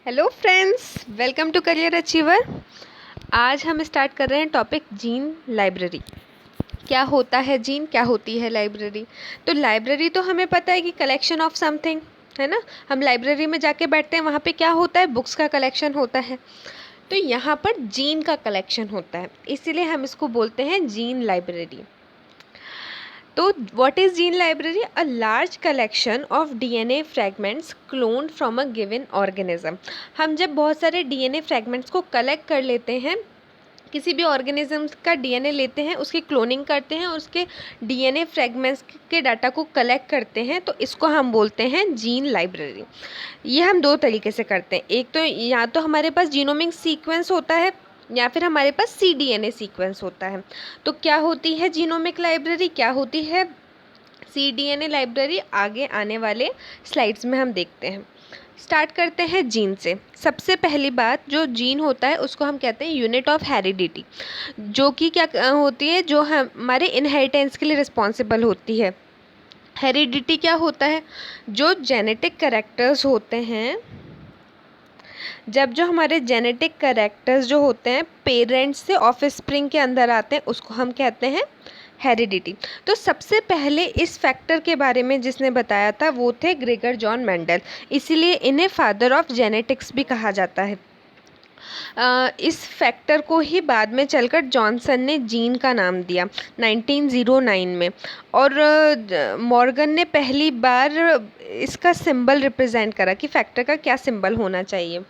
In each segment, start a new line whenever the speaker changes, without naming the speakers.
Hello friends, welcome to Career Achiever. आज हम start कर रहे हैं टॉपिक जीन लाइब्रेरी। क्या होता है जीन, क्या होती है लाइब्रेरी? तो लाइब्रेरी तो हमें पता है कि कलेक्शन ऑफ समथिंग है ना। हम लाइब्रेरी में जाके बैठते हैं, वहाँ पे क्या होता है? बुक्स का कलेक्शन होता है। तो यहाँ पर जीन का कलेक्शन होता है, इसीलिए हम इसको बोलते हैं जीन लाइब्रेरी। तो what is gene library? A large collection of DNA fragments cloned from a given organism. हम जब बहुत सारे डीएनए फ्रैगमेंट्स को कलेक्ट कर लेते हैं, किसी भी ऑर्गेनिज्म का डीएनए लेते हैं, उसकी क्लोनिंग करते हैं और उसके डीएनए फ्रैगमेंट्स के डाटा को कलेक्ट करते हैं, तो इसको हम बोलते हैं जीन लाइब्रेरी। ये हम दो तरीके से करते हैं। एक तो या तो हमारे पास जीनोमिक सीक्वेंस होता है या फिर हमारे पास cDNA सीक्वेंस होता है। तो क्या होती है जीनोमिक लाइब्रेरी, क्या होती है cDNA लाइब्रेरी, आगे आने वाले स्लाइड्स में हम देखते हैं। स्टार्ट करते हैं जीन से। सबसे पहली बात, जो जीन होता है उसको हम कहते हैं यूनिट ऑफ हेरिडिटी, जो कि क्या होती है, जो हमारे इनहेरिटेंस के लिए रिस्पॉन्सिबल होती है। हेरिडिटी क्या होता है? जो जेनेटिक कैरेक्टर्स होते हैं, जब जो हमारे जेनेटिक कैरेक्टर्स जो होते हैं पेरेंट्स से ऑफस्प्रिंग के अंदर आते हैं, उसको हम कहते हैं हेरिडिटी। तो सबसे पहले इस फैक्टर के बारे में जिसने बताया था वो थे ग्रेगर जॉन मेंडल, इसीलिए इन्हें फादर ऑफ जेनेटिक्स भी कहा जाता है। इस फैक्टर को ही बाद में चलकर जॉनसन ने जीन का नाम दिया 1909 में, और मॉर्गन ने पहली बार इसका सिंबल रिप्रेजेंट करा कि फैक्टर का क्या सिंबल होना चाहिए।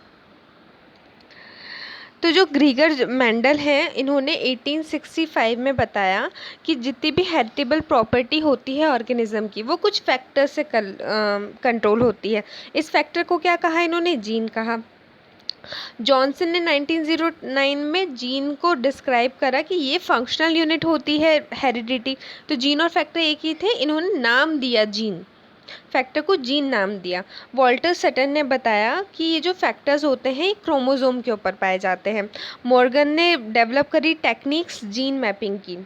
तो जो ग्रीगर मेंडल हैं, इन्होंने 1865 में बताया कि जितनी भी हेरिटेबल प्रॉपर्टी होती है ऑर्गेनिज्म की, वो कुछ फैक्टर से कंट्रोल होती है। इस फैक्टर को क्या कहा इन्होंने? जीन कहा। जॉनसन ने 1909 में जीन को डिस्क्राइब करा कि ये फंक्शनल यूनिट होती है हेरिडिटी। तो जीन और फैक्टर एक ही थे, इन्होंने नाम दिया जीन, फैक्टर को जीन नाम दिया। वॉल्टर सटन ने बताया कि ये जो फैक्टर्स होते हैं ये क्रोमोसोम के ऊपर पाए जाते हैं। मॉर्गन ने डेवलप करी टेक्निक्स जीन मैपिंग की।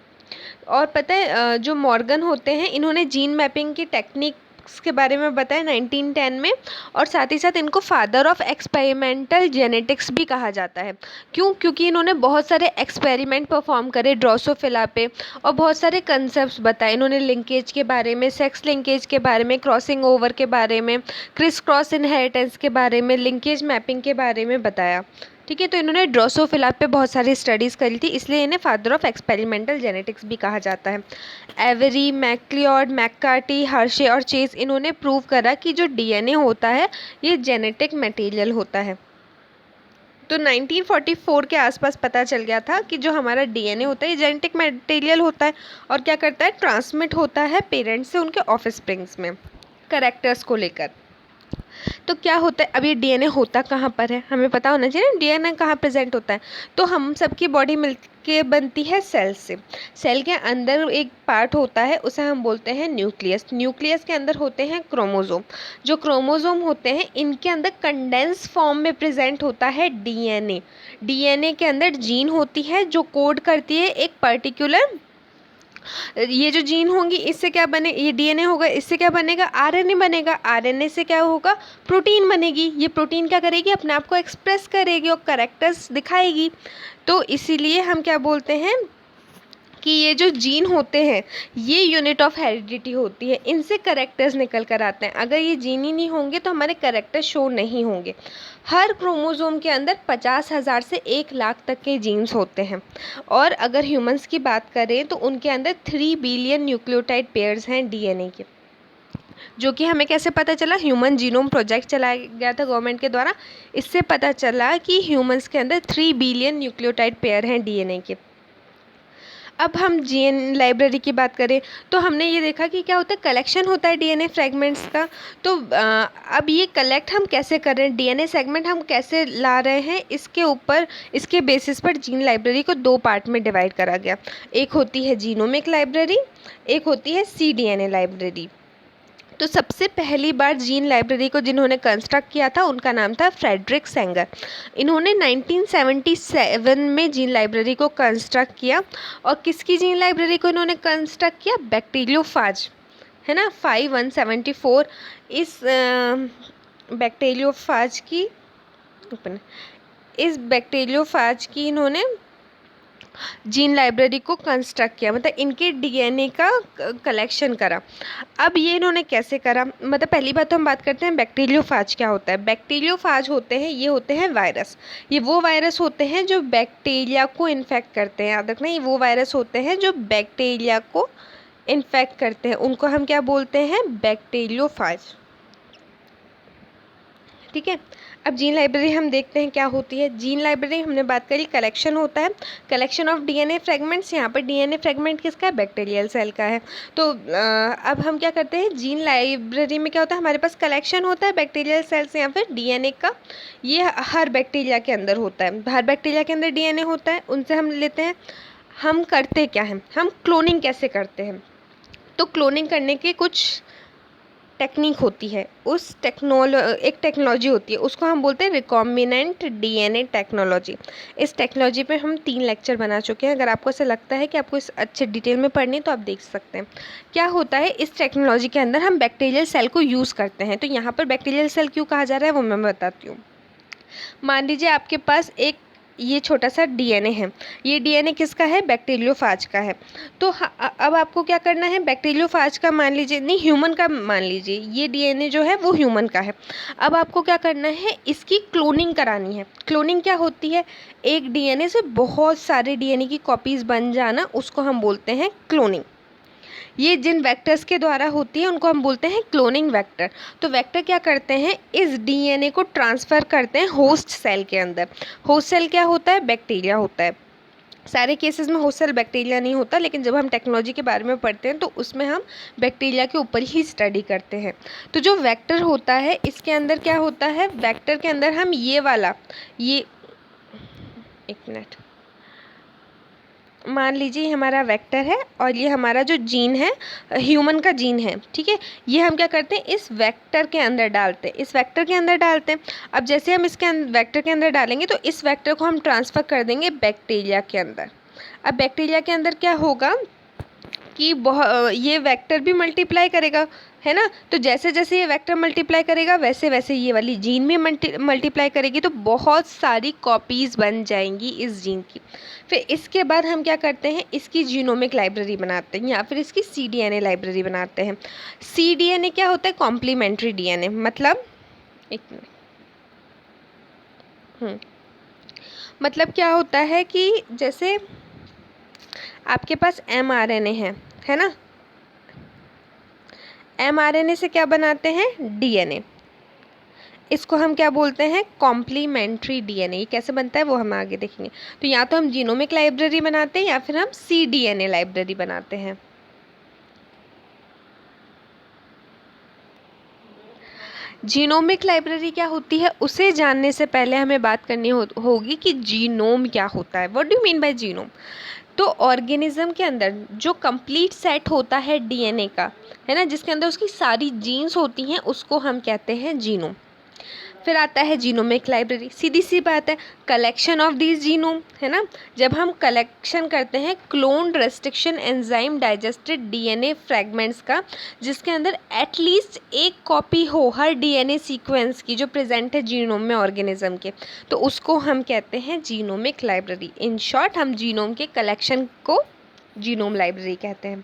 और पता है जो मॉर्गन होते हैं, इन्होंने जीन मैपिंग की टेक्निक्स के बारे में बताया 1910 में, और साथ ही साथ इनको फादर ऑफ एक्सपेरिमेंटल जेनेटिक्स भी कहा जाता है। क्यों? क्योंकि इन्होंने बहुत सारे एक्सपेरिमेंट परफॉर्म करे ड्रोसोफिला पे और बहुत सारे कंसेप्ट्स बताए। इन्होंने लिंकेज के बारे में, सेक्स लिंकेज के बारे में, क्रॉसिंग ओवर के बारे में, क्रिस क्रॉस इनहेरिटेंस के बारे में, लिंकेज मैपिंग के बारे में बताया। ठीक है, तो इन्होंने ड्रोसोफिला पे बहुत सारी स्टडीज़ करी थी, इसलिए इन्हें फादर ऑफ एक्सपेरिमेंटल जेनेटिक्स भी कहा जाता है। एवरी, मैक्लियोड, मैककार्टी, हर्शे और चेस, इन्होंने प्रूव करा कि जो डीएनए होता है ये जेनेटिक मटेरियल होता है। तो 1944 के आसपास पता चल गया था कि जो हमारा डीएनए होता है ये जेनेटिक मटेरियल होता है और क्या करता है, ट्रांसमिट होता है पेरेंट्स से उनके ऑफस्प्रिंग्स में कैरेक्टर्स को लेकर। तो क्या होता है, अब ये डीएनए होता कहाँ पर है, हमें पता होना चाहिए ना डीएनए कहाँ प्रेजेंट होता है। तो हम सबकी बॉडी मिलके बनती है सेल से। सेल के अंदर एक पार्ट होता है, उसे हम बोलते हैं न्यूक्लियस। न्यूक्लियस के अंदर होते हैं क्रोमोसोम। जो क्रोमोसोम होते हैं इनके अंदर कंडेंस फॉर्म में प्रेजेंट होता है डीएनए। डीएनए के अंदर जीन होती है जो कोड करती है एक पर्टिकुलर, ये जो जीन होंगी इससे क्या बने, ये डीएनए होगा, इससे क्या बनेगा, आरएनए बनेगा। आरएनए से क्या होगा, प्रोटीन बनेगी। ये प्रोटीन क्या करेगी, अपने आप को एक्सप्रेस करेगी और कैरेक्टर्स दिखाएगी। तो इसीलिए हम क्या बोलते हैं कि ये जो जीन होते हैं ये यूनिट ऑफ हेरिडिटी होती है, इनसे करेक्टर्स निकल कर आते हैं। अगर ये जीन ही नहीं होंगे तो हमारे करेक्टर शो नहीं होंगे। हर क्रोमोसोम के अंदर 50,000 से 1 लाख तक के जीन्स होते हैं, और अगर ह्यूमंस की बात करें तो उनके अंदर 3 बिलियन न्यूक्लियोटाइड पेयर्स हैं डीएनए के। जो कि हमें कैसे पता चला, ह्यूमन जीनोम प्रोजेक्ट चलाया गया था गवर्नमेंट के द्वारा, इससे पता चला कि ह्यूमंस के अंदर 3 बिलियन न्यूक्लियोटाइड पेयर हैं डीएनए के। अब हम जीन लाइब्रेरी की बात करें तो हमने ये देखा कि क्या होता है, कलेक्शन होता है डीएनए फ्रेगमेंट्स का। तो अब ये कलेक्ट हम कैसे कर रहे हैं, डीएनए सेगमेंट हम कैसे ला रहे हैं, इसके ऊपर, इसके बेसिस पर जीन लाइब्रेरी को 2 पार्ट में डिवाइड करा गया। एक होती है जीनोमिक लाइब्रेरी, एक होती है cDNA लाइब्रेरी। तो सबसे पहली बार जीन लाइब्रेरी को जिन्होंने कंस्ट्रक्ट किया था उनका नाम था फ्रेडरिक सेंगर। इन्होंने 1977 में जीन लाइब्रेरी को कंस्ट्रक्ट किया। और किसकी जीन लाइब्रेरी को इन्होंने कंस्ट्रक्ट किया, बैक्टीरियोफाज, है ना, 5174। इस बैक्टीरियोफाज की ओपन। इस बैक्टीरियोफाज की इन्होंने जीन लाइब्रेरी को कंस्ट्रक्ट किया, मतलब इनके डीएनए का कलेक्शन करा। अब ये इन्होंने कैसे करा, मतलब पहली बात तो हम बात करते हैं बैक्टीरियोफाज क्या होता है। बैक्टीरियोफाज होते हैं, ये होते हैं वायरस। ये वो वायरस होते हैं जो बैक्टीरिया को इन्फेक्ट करते हैं। याद रखना, ये वो वायरस होते हैं जो बैक्टीरिया को इन्फेक्ट करते हैं, उनको हम क्या बोलते हैं, बैक्टीरियोफाज। ठीक है। अब जीन लाइब्रेरी हम देखते हैं क्या होती है। जीन लाइब्रेरी हमने बात करी, कलेक्शन होता है, कलेक्शन ऑफ डीएनए फ्रेगमेंट्स। यहाँ पर डीएनए फ्रेगमेंट किसका है, बैक्टीरियल सेल का है। तो अब हम क्या करते हैं, जीन लाइब्रेरी में क्या होता है, हमारे पास कलेक्शन होता है बैक्टीरियल सेल्स या फिर डीएनए का। ये हर बैक्टीरिया के अंदर होता है, हर बैक्टीरिया के अंदर डीएनए होता है, उनसे हम लेते हैं। हम करते क्या हैं, हम क्लोनिंग कैसे करते हैं। तो क्लोनिंग करने के कुछ टेक्निक होती है, उस एक टेक्नोलॉजी होती है, उसको हम बोलते हैं रिकॉम्बिनेंट डीएनए टेक्नोलॉजी। इस टेक्नोलॉजी पे हम 3 लेक्चर बना चुके हैं। अगर आपको ऐसा लगता है कि आपको इस अच्छे डिटेल में पढ़नी तो आप देख सकते हैं। क्या होता है, इस टेक्नोलॉजी के अंदर हम बैक्टीरियल सेल को यूज़ करते हैं। तो यहाँ पर बैक्टीरियल सेल क्यों कहा जा रहा है वो मैं बताती हूँ। मान लीजिए आपके पास एक ये छोटा सा डीएनए है। ये डीएनए किसका है, बैक्टीरियोफाज का है। तो अब आपको क्या करना है, बैक्टीरियोफाज का मान लीजिए, नहीं ह्यूमन का मान लीजिए, ये डीएनए जो है वो ह्यूमन का है। अब आपको क्या करना है, इसकी क्लोनिंग करानी है। क्लोनिंग क्या होती है, एक डीएनए से बहुत सारे डीएनए की कॉपीज़ बन जाना, उसको हम बोलते हैं क्लोनिंग। ये जिन वेक्टर्स के द्वारा होती है उनको हम बोलते हैं क्लोनिंग वेक्टर। तो वेक्टर क्या करते हैं, इस डीएनए को ट्रांसफ़र करते हैं होस्ट सेल के अंदर। होस्ट सेल क्या होता है, बैक्टीरिया होता है। सारे केसेस में होस्ट सेल बैक्टीरिया नहीं होता, लेकिन जब हम टेक्नोलॉजी के बारे में पढ़ते हैं तो उसमें हम बैक्टीरिया के ऊपर ही स्टडी करते हैं। तो जो वेक्टर होता है, इसके अंदर क्या होता है, वेक्टर के अंदर हम ये वाला, ये एक मिनट, मान लीजिए हमारा वेक्टर है और ये हमारा जो जीन है, ह्यूमन का जीन है, ठीक है। ये हम क्या करते हैं, इस वेक्टर के अंदर डालते हैं, इस वेक्टर के अंदर डालते हैं। अब जैसे हम इसके वेक्टर के अंदर डालेंगे तो इस वेक्टर को हम ट्रांसफ़र कर देंगे बैक्टीरिया के अंदर। अब बैक्टीरिया के अंदर क्या होगा कि ये वेक्टर भी मल्टीप्लाई करेगा, है ना। तो जैसे जैसे ये वेक्टर मल्टीप्लाई करेगा वैसे वैसे ये वाली जीन भी मल्टीप्लाई करेगी, तो बहुत सारी कॉपीज़ बन जाएंगी इस जीन की। फिर इसके बाद हम क्या करते हैं, इसकी जीनोमिक लाइब्रेरी बनाते हैं या फिर इसकी सीडीएनए लाइब्रेरी बनाते हैं। सीडीएनए क्या होता है, कॉम्प्लीमेंट्री डीएनए। मतलब एक मिनट, मतलब क्या होता है कि जैसे आपके पास एमआरएनए है ना। एमआरएनए से क्या बनाते हैं, डीएनए। इसको हम क्या बोलते हैं, कॉम्प्लीमेंट्री डीएनए। ये कैसे बनता है वो हम आगे देखेंगे। तो या तो हम जीनोमिक लाइब्रेरी बनाते हैं या फिर हम सीडीएनए लाइब्रेरी बनाते हैं। जीनोमिक लाइब्रेरी क्या होती है, उसे जानने से पहले हमें बात करनी होगी कि जीनोम क्या होता है। What do you mean by genome. तो ऑर्गेनिज्म के अंदर जो कंप्लीट सेट होता है डीएनए का, है ना, जिसके अंदर उसकी सारी जीन्स होती हैं, उसको हम कहते हैं जीनोम। फिर आता है जीनोमिक लाइब्रेरी, सीधी सी बात है, कलेक्शन ऑफ दिस जीनोम, है ना। जब हम कलेक्शन करते हैं cloned restriction enzyme digested DNA fragments का, जिसके अंदर एटलीस्ट एक कॉपी हो हर डीएनए सीक्वेंस की जो प्रेजेंट है जीनोम में ऑर्गेनिज्म के, तो उसको हम कहते हैं जीनोमिक लाइब्रेरी। इन शॉर्ट हम जीनोम के कलेक्शन को जीनोम लाइब्रेरी कहते हैं।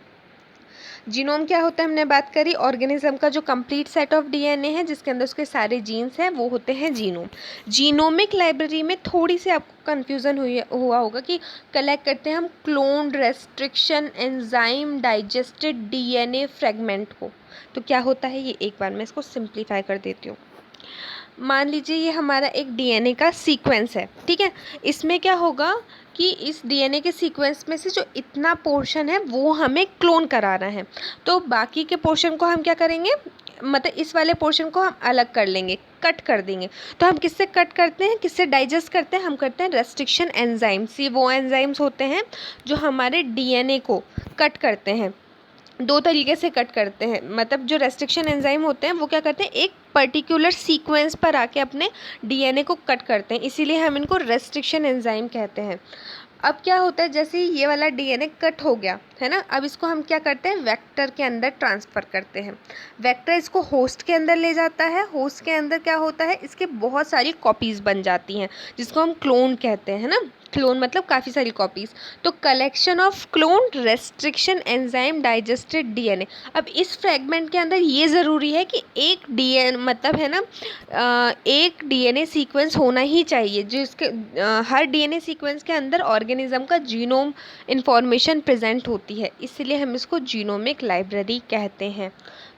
जीनोम क्या होता है, हमने बात करी, ऑर्गेनिज्म का जो कंप्लीट सेट ऑफ डीएनए है जिसके अंदर उसके सारे जीन्स हैं, वो होते हैं जीनोम। जीनोमिक लाइब्रेरी में थोड़ी सी आपको कन्फ्यूज़न हुआ होगा कि कलेक्ट करते हैं हम cloned restriction enzyme digested DNA fragment को। तो क्या होता है ये, एक बार मैं इसको सिंप्लीफाई कर देती हूँ। मान लीजिए ये हमारा एक डीएनए का सीक्वेंस है, ठीक है। इसमें क्या होगा कि इस डीएनए के सीक्वेंस में से जो इतना पोर्शन है वो हमें क्लोन कराना है। तो बाकी के पोर्शन को हम क्या करेंगे, मतलब इस वाले पोर्शन को हम अलग कर लेंगे, कट कर देंगे। तो हम किससे कट करते हैं, किससे डाइजेस्ट करते हैं, हम करते हैं रेस्ट्रिक्शन एंजाइम्स। ये वो एंजाइम्स होते हैं जो हमारे डीएनए को कट करते हैं। 2 तरीके से कट करते हैं, मतलब जो रेस्ट्रिक्शन एंजाइम होते हैं वो क्या करते हैं, एक पर्टिकुलर सीक्वेंस पर आके अपने डीएनए को कट करते हैं, इसीलिए हम इनको रेस्ट्रिक्शन एंजाइम कहते हैं। अब क्या होता है, जैसे ही ये वाला डीएनए कट हो गया है ना, अब इसको हम क्या करते हैं, वेक्टर के अंदर ट्रांसफ़र करते हैं। वेक्टर इसको होस्ट के अंदर ले जाता है। होस्ट के अंदर क्या होता है, इसके बहुत सारी कॉपीज़ बन जाती हैं, जिसको हम क्लोन कहते हैं ना। क्लोन मतलब काफ़ी सारी कॉपीज़। तो collection of clone restriction enzyme digested DNA. अब इस फ्रेगमेंट के अंदर ये ज़रूरी है कि एक डीएनए मतलब है ना, एक डीएनए सीक्वेंस होना ही चाहिए, जो इसके हर डीएनए सीक्वेंस के अंदर ऑर्गेनिज्म का जीनोम इंफॉर्मेशन प्रेजेंट होती है, इसलिए हम इसको जीनोमिक लाइब्रेरी कहते हैं।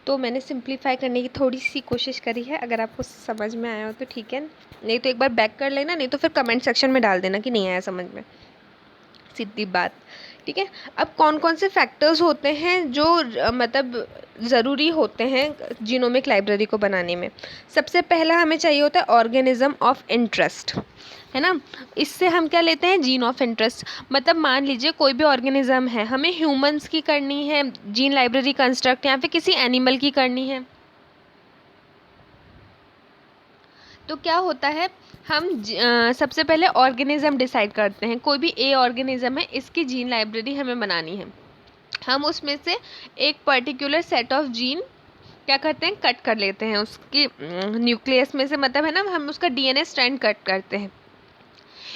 तो मैंने सिंप्लीफाई करने की थोड़ी सी कोशिश करी है, अगर आपको समझ में आया हो तो ठीक है, नहीं तो एक बार बैक कर लेना, नहीं तो फिर कमेंट सेक्शन में डाल देना कि नहीं आया समझ में, सीधी बात। ठीक है, अब कौन कौन से फैक्टर्स होते हैं जो मतलब ज़रूरी होते हैं जीनोमिक लाइब्रेरी को बनाने में। सबसे पहला हमें चाहिए होता है ऑर्गेनिज्म ऑफ इंटरेस्ट, है ना। इससे हम क्या लेते हैं, जीन ऑफ इंटरेस्ट। मतलब मान लीजिए कोई भी ऑर्गेनिज्म है, हमें ह्यूमंस की करनी है जीन लाइब्रेरी कंस्ट्रक्ट, या फिर किसी एनिमल की करनी है, तो क्या होता है, हम सबसे पहले ऑर्गेनिज्म डिसाइड करते हैं। कोई भी ए ऑर्गेनिज्म है, इसकी जीन लाइब्रेरी हमें बनानी है। हम उसमें से एक पर्टिकुलर सेट ऑफ जीन क्या करते हैं, कट कर लेते हैं उसकी न्यूक्लियस में से, मतलब है ना, हम उसका डीएनए स्ट्रैंड कट करते हैं।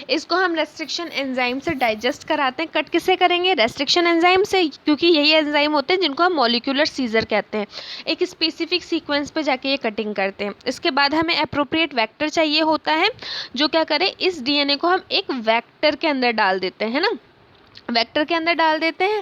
इसको हम रेस्ट्रिक्शन एंजाइम से डाइजेस्ट कराते हैं। कट किससे करेंगे, रेस्ट्रिक्शन एंजाइम से, क्योंकि यही एंजाइम होते हैं जिनको हम मॉलिक्यूलर सीजर कहते हैं। एक स्पेसिफिक सीक्वेंस पे जाके ये कटिंग करते हैं। इसके बाद हमें अप्रोप्रिएट वेक्टर चाहिए होता है, जो क्या करे, इस डीएनए को हम एक वेक्टर के अंदर डाल देते हैं ना, वेक्टर के अंदर डाल देते हैं।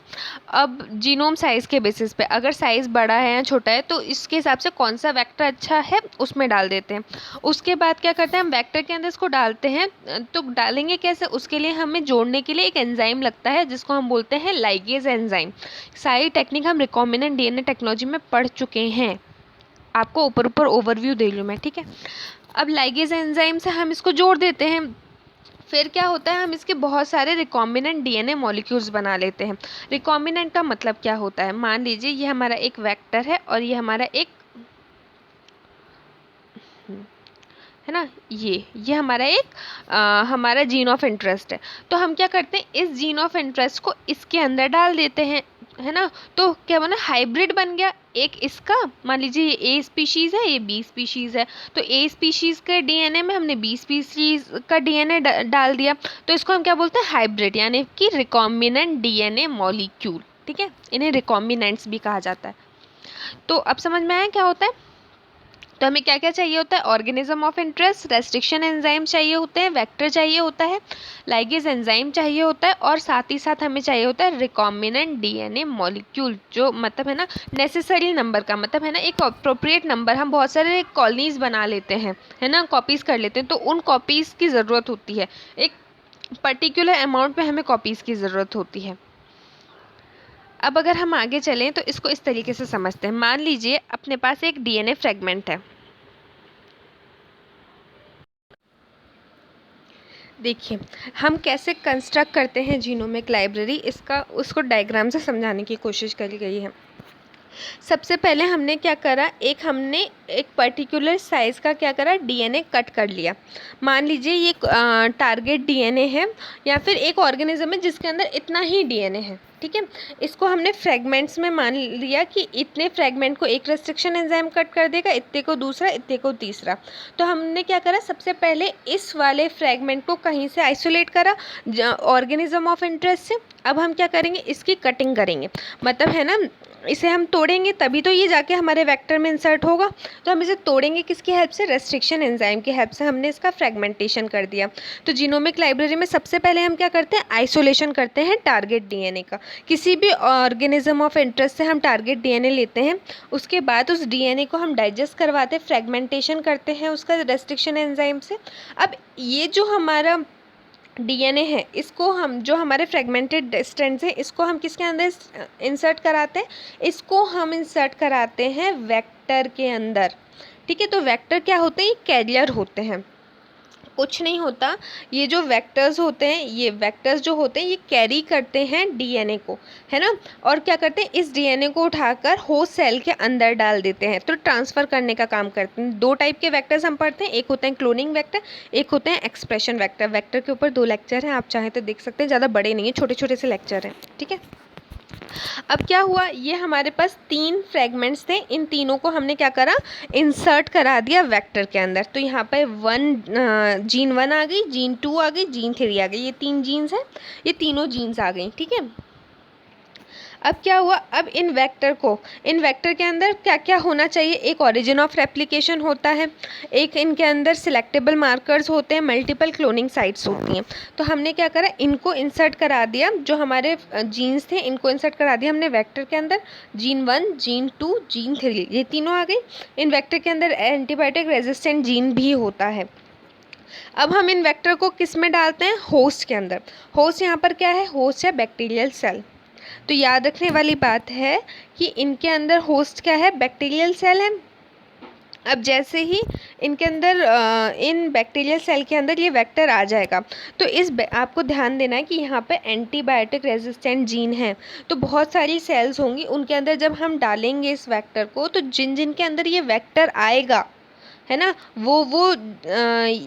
अब जीनोम साइज़ के बेसिस पे, अगर साइज़ बड़ा है या छोटा है, तो इसके हिसाब से कौन सा वेक्टर अच्छा है उसमें डाल देते हैं। उसके बाद क्या करते हैं, हम वेक्टर के अंदर इसको डालते हैं। तो डालेंगे कैसे, उसके लिए हमें जोड़ने के लिए एक एंजाइम लगता है, जिसको हम बोलते हैं लाइगेज एंजाइम। सारी टेक्निक हम रिकॉम्बिनेंट डीएनए टेक्नोलॉजी में पढ़ चुके हैं, आपको ऊपर ऊपर ओवरव्यू दे लूँ मैं, ठीक है। अब लाइगेज एंजाइम से हम इसको जोड़ देते हैं। फिर क्या होता है, हम इसके बहुत सारे रिकॉम्बिनेंट डीएनए मॉलिक्यूल्स बना लेते हैं। रिकॉम्बिनेंट का मतलब क्या होता है, मान लीजिए ये हमारा एक वेक्टर है और ये हमारा एक है ना, ये हमारा एक हमारा जीन ऑफ इंटरेस्ट है। तो हम क्या करते हैं, इस जीन ऑफ इंटरेस्ट को इसके अंदर डाल देते हैं, है ना। तो क्या बना, हाइब्रिड बन गया। एक इसका, मान लीजिए ये ए स्पीशीज़ है, ये बी स्पीशीज़ है, तो ए स्पीशीज़ के डीएनए में हमने बी स्पीशीज़ का डीएनए डाल दिया, तो इसको हम क्या बोलते हैं, हाइब्रिड, यानी कि रिकॉम्बिनेंट डीएनए मॉलिक्यूल। ठीक है, इन्हें रिकॉम्बिनेंट्स भी कहा जाता है। तो अब समझ में आया क्या होता है। तो हमें क्या क्या चाहिए होता है, organism of interest, restriction enzyme चाहिए होते हैं, वेक्टर चाहिए होता है, लाइगेज एंजाइम चाहिए होता है, और साथ ही साथ हमें चाहिए होता है रिकॉम्बिनेंट डीएनए मॉलिक्यूल, जो मतलब है ना नेसेसरी नंबर का मतलब है ना, एक अप्रोप्रिएट नंबर। हम बहुत सारे कॉलोनीज बना लेते हैं, है ना, कॉपीज़ कर लेते हैं, तो उन कॉपीज़ की ज़रूरत होती है, एक पर्टिकुलर अमाउंट में हमें कॉपीज़ की ज़रूरत होती है। अब अगर हम आगे चलें तो इसको इस तरीके से समझते हैं। मान लीजिए अपने पास एक डीएनए फ्रेगमेंट है। देखिए, हम कैसे कंस्ट्रक्ट करते हैं जीनोमिक लाइब्रेरी, इसका उसको डायग्राम से समझाने की कोशिश करी गई है। सबसे पहले हमने क्या करा, हमने एक पर्टिकुलर साइज़ का क्या करा, डीएनए कट कर लिया। मान लीजिए ये टारगेट डीएनए है, या फिर एक ऑर्गेनिज्म है जिसके अंदर इतना ही डीएनए है। ठीक है, इसको हमने फ्रेगमेंट्स में मान लिया कि इतने फ्रेगमेंट को एक रेस्ट्रिक्शन एंजाइम कट कर देगा, इतने को दूसरा, इतने को तीसरा। तो हमने क्या करा, सबसे पहले इस वाले फ्रेगमेंट को कहीं से आइसोलेट करा ऑर्गेनिज्म ऑफ इंटरेस्ट से। अब हम क्या करेंगे, इसकी कटिंग करेंगे, मतलब है ना, इसे हम तोड़ेंगे तभी तो ये जाके हमारे वेक्टर में इंसर्ट होगा। तो हम इसे तोड़ेंगे किसकी हेल्प से, रेस्ट्रिक्शन एंजाइम की हेल्प से हमने इसका फ्रेगमेंटेशन कर दिया। तो जीनोमिक लाइब्रेरी में सबसे पहले हम क्या करते हैं, आइसोलेशन करते हैं टारगेट डीएनए का। किसी भी ऑर्गेनिज्म ऑफ इंटरेस्ट से हम टारगेट डीएनए लेते हैं, उसके बाद उस डीएनए को हम डाइजेस्ट करवाते हैं, फ्रेगमेंटेशन करते हैं उसका रेस्ट्रिक्शन एंजाइम से। अब ये जो हमारा डीएनए है, इसको हम, जो हमारे फ्रेगमेंटेड स्ट्रैंड्स हैं, इसको हम किसके अंदर इंसर्ट कराते हैं, इसको हम इंसर्ट कराते हैं वेक्टर के अंदर। ठीक है, तो वेक्टर क्या होते हैं, कैरियर होते हैं। कुछ नहीं होता, ये जो वेक्टर्स होते हैं, ये वेक्टर्स जो होते हैं ये कैरी करते हैं डीएनए को, है ना, और क्या करते हैं, इस डीएनए को उठाकर होस्ट सेल के अंदर डाल देते हैं, तो ट्रांसफ़र करने का काम करते हैं। दो टाइप के वेक्टर्स हम पढ़ते हैं, एक होते हैं क्लोनिंग वेक्टर, एक होते हैं एक्सप्रेशन वेक्टर। वेक्टर के ऊपर 2 लेक्चर हैं, आप चाहें तो देख सकते हैं, ज़्यादा बड़े नहीं हैं, छोटे छोटे से लेक्चर हैं, ठीक है। अब क्या हुआ, ये हमारे पास 3 फ्रेगमेंट्स थे, इन तीनों को हमने क्या करा, इंसर्ट करा दिया वेक्टर के अंदर। तो यहाँ पे जीन 1 आ गई, जीन 2 आ गई, जीन 3 आ गई, ये 3 जीन्स हैं, ये तीनों जीन्स आ गई, ठीक है। अब क्या हुआ, अब इन वेक्टर के अंदर क्या क्या होना चाहिए, एक ओरिजिन ऑफ रेप्लिकेशन होता है, एक इनके अंदर सिलेक्टेबल मार्कर्स होते हैं, मल्टीपल क्लोनिंग साइट्स होती हैं। तो हमने क्या करा, इनको इंसर्ट करा दिया, जो हमारे जीन्स थे इनको इंसर्ट करा दिया हमने वेक्टर के अंदर। जीन 1, जीन 2, जीन 3, ये तीनों आ गई। इन वेक्टर के अंदर एंटीबायोटिक रेजिस्टेंट जीन भी होता है। अब हम इन वेक्टर को किस में डालते हैं, होस्ट के अंदर। होस्ट यहाँ पर क्या है, होस्ट है बैक्टीरियल सेल। तो याद रखने वाली बात है कि इनके अंदर होस्ट क्या है, बैक्टीरियल सेल है। अब जैसे ही इनके अंदर इन बैक्टीरियल सेल के अंदर ये वेक्टर आ जाएगा, तो आपको ध्यान देना है कि यहाँ पे एंटीबायोटिक रेजिस्टेंट जीन है, तो बहुत सारी सेल्स होंगी, उनके अंदर जब हम डालेंगे इस वेक्टर को, तो जिन जिन के अंदर ये वेक्टर आएगा, है ना, वो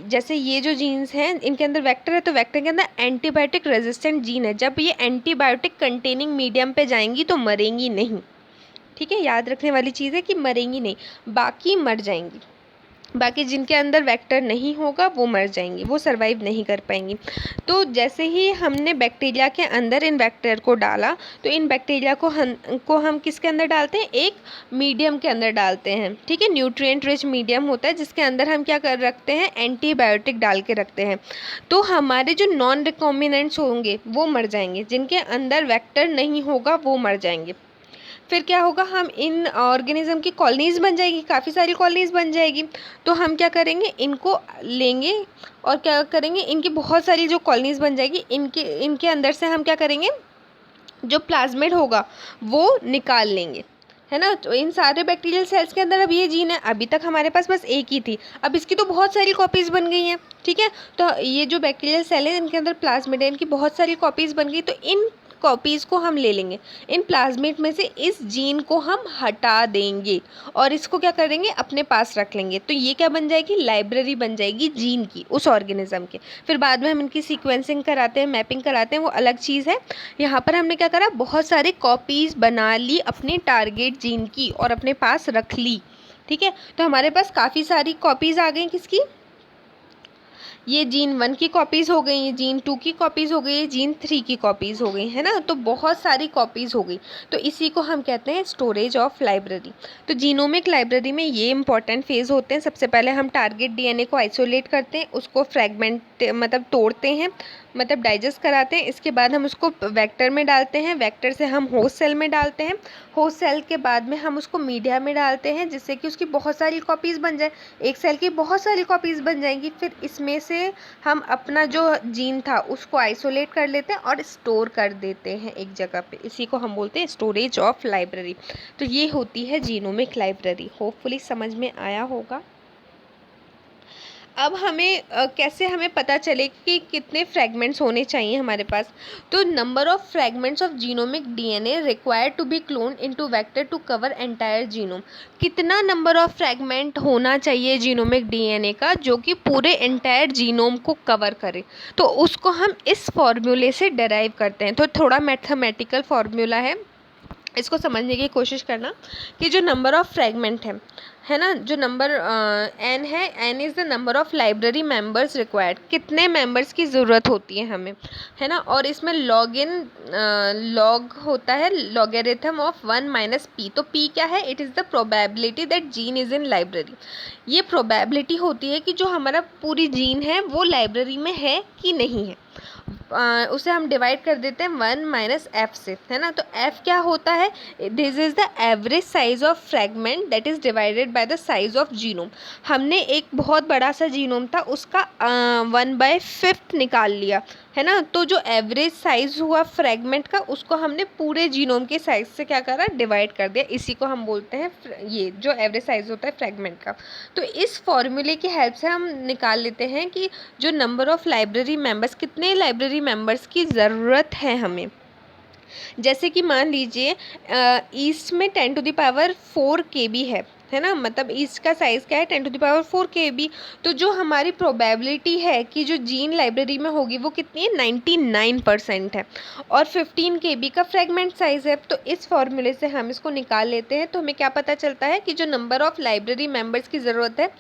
जैसे ये जो जीन्स हैं इनके अंदर वेक्टर है, तो वेक्टर के अंदर एंटीबायोटिक रेजिस्टेंट जीन है, जब ये एंटीबायोटिक कंटेनिंग मीडियम पे जाएंगी तो मरेंगी नहीं, ठीक है। याद रखने वाली चीज़ है कि मरेंगी नहीं, बाकी मर जाएंगी। बाकी जिनके अंदर वेक्टर नहीं होगा वो मर जाएंगी, वो सरवाइव नहीं कर पाएंगी। तो जैसे ही हमने बैक्टीरिया के अंदर इन वेक्टर को डाला, तो इन बैक्टीरिया को हम किसके अंदर डालते हैं, एक मीडियम के अंदर डालते हैं, ठीक है। न्यूट्रिएंट रिच मीडियम होता है, जिसके अंदर हम क्या कर रखते हैं, एंटीबायोटिक डाल के रखते हैं। तो हमारे जो नॉन रिकॉम्बिनेंट्स होंगे वो मर जाएंगे, जिनके अंदर वेक्टर नहीं होगा वो मर जाएंगे। फिर क्या होगा, हम इन ऑर्गेनिज्म की कॉलोनीज़ बन जाएगी, काफ़ी सारी कॉलोनीज़ बन जाएगी। तो हम क्या करेंगे, इनको लेंगे और क्या करेंगे, इनकी बहुत सारी जो कॉलोनीज़ बन जाएगी, इनके अंदर से हम क्या करेंगे, जो प्लाज्मिड होगा वो निकाल लेंगे, है ना। तो इन सारे बैक्टीरियल सेल्स के अंदर अब ये जीन है, अभी तक हमारे पास बस एक ही थी, अब इसकी तो बहुत सारी कॉपीज़ बन गई हैं, ठीक है। तो ये जो बैक्टीरियल सेल है इनके अंदर प्लाज्मिड है, इनकी बहुत सारी कॉपीज़ बन गई, तो इन कॉपीज़ को हम ले लेंगे, इन प्लाज्मिड में से इस जीन को हम हटा देंगे और इसको क्या करेंगे, अपने पास रख लेंगे। तो ये क्या बन जाएगी, लाइब्रेरी बन जाएगी जीन की, उस ऑर्गेनिज्म के। फिर बाद में हम इनकी सीक्वेंसिंग कराते हैं, मैपिंग कराते हैं, वो अलग चीज़ है। यहाँ पर हमने क्या करा, बहुत सारी कॉपीज़ बना ली अपने टारगेट जीन की और अपने पास रख ली, ठीक है। तो हमारे पास काफ़ी सारी कॉपीज़ आ गई, किसकी, ये जीन 1 की कॉपीज़ हो गई, ये जीन 2 की कॉपीज़ हो गई, जीन 3 की कॉपीज़ हो गई, है ना। तो बहुत सारी कॉपीज़ हो गई, तो इसी को हम कहते हैं स्टोरेज ऑफ लाइब्रेरी। तो जीनोमिक लाइब्रेरी में ये इंपॉर्टेंट फेज़ होते हैं। सबसे पहले हम टारगेट डीएनए को आइसोलेट करते हैं, उसको फ्रेगमेंट मतलब तोड़ते हैं, मतलब डाइजेस्ट कराते हैं। इसके बाद हम उसको वेक्टर में डालते हैं, वेक्टर से हम होस्ट सेल में डालते हैं, होस्ट सेल के बाद में हम उसको मीडिया में डालते हैं, जिससे कि उसकी बहुत सारी कॉपीज़ बन जाए, एक सेल की बहुत सारी कॉपीज़ बन जाएंगी। फिर इसमें से हम अपना जो जीन था उसको आइसोलेट कर लेते हैं और स्टोर कर देते हैं एक जगह पे, इसी को हम बोलते हैं स्टोरेज ऑफ लाइब्रेरी। तो ये होती है जीनोमिक लाइब्रेरी। होपफुली समझ में आया होगा। अब हमें कैसे हमें पता चले कि कितने फ्रैगमेंट्स होने चाहिए हमारे पास। तो number of fragments of genomic DNA required to be clone into vector to cover entire genome. कितना नंबर ऑफ फ्रैगमेंट होना चाहिए जीनोमिक डीएनए का जो कि पूरे एंटायर जीनोम को कवर करे, तो उसको हम इस फॉर्मूले से डिराइव करते हैं। तो थोड़ा मैथमेटिकल फॉर्मूला है, इसको समझने की कोशिश करना कि जो नंबर ऑफ फ्रैगमेंट है ना, जो नंबर एन है, N is the number of library members required, कितने मेंबर्स की ज़रूरत होती है हमें, है ना। और इसमें लॉग होता है, लॉगरिथम ऑफ 1 माइनस पी। तो पी क्या है, it is the probability that gene is in library. ये प्रोबेबिलिटी होती है कि जो हमारा पूरी जीन है वो लाइब्रेरी में है कि नहीं है। उसे हम डिवाइड कर देते हैं 1 माइनस एफ से, है ना। तो एफ क्या होता है, this is the average size of fragment that is divided by the size of genome. हमने एक बहुत बड़ा सा जीनोम था, उसका 1/5 निकाल लिया, है ना। तो जो एवरेज साइज हुआ फ्रेगमेंट का, उसको हमने पूरे जीनोम के साइज से क्या करा, डिवाइड कर दिया। इसी को हम बोलते हैं ये जो एवरेज साइज होता है फ्रेगमेंट का। तो इस फॉर्मूले की हेल्प से हम निकाल लेते हैं कि जो नंबर ऑफ लाइब्रेरी मेंबर्स, कितने लाइब्रेरी मेंबर्स की ज़रूरत है हमें। जैसे कि मान लीजिए ईस्ट में 10⁴ KB है ना, मतलब ईस्ट का साइज़ क्या है 10⁴ KB। तो जो हमारी प्रोबेबिलिटी है कि जो जीन लाइब्रेरी में होगी वो कितनी है, 99% है, और 15 KB का फ्रेगमेंट साइज़ है। तो इस फॉर्मूले से हम इसको निकाल लेते हैं। तो हमें क्या पता चलता है कि जो नंबर ऑफ लाइब्रेरी मेंबर्स की ज़रूरत है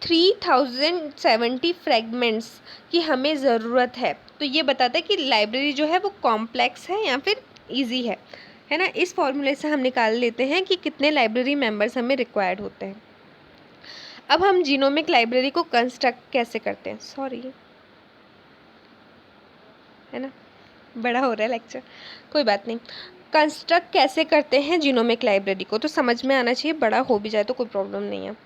3070 फ्रेगमेंट्स की हमें ज़रूरत है। तो ये बताता है कि लाइब्रेरी जो है वो कॉम्प्लेक्स है या फिर ईजी है ना। इस फॉर्मूले से हम निकाल लेते हैं कि कितने लाइब्रेरी मेंबर्स हमें रिक्वायर्ड होते हैं। अब हम जीनोमिक लाइब्रेरी को कंस्ट्रक्ट कैसे करते हैं, सॉरी, है ना, बड़ा हो रहा है लेक्चर, कोई बात नहीं। कंस्ट्रक्ट कैसे करते हैं जीनोमिक लाइब्रेरी को, तो समझ में आना चाहिए, बड़ा हो भी जाए तो कोई प्रॉब्लम नहीं है।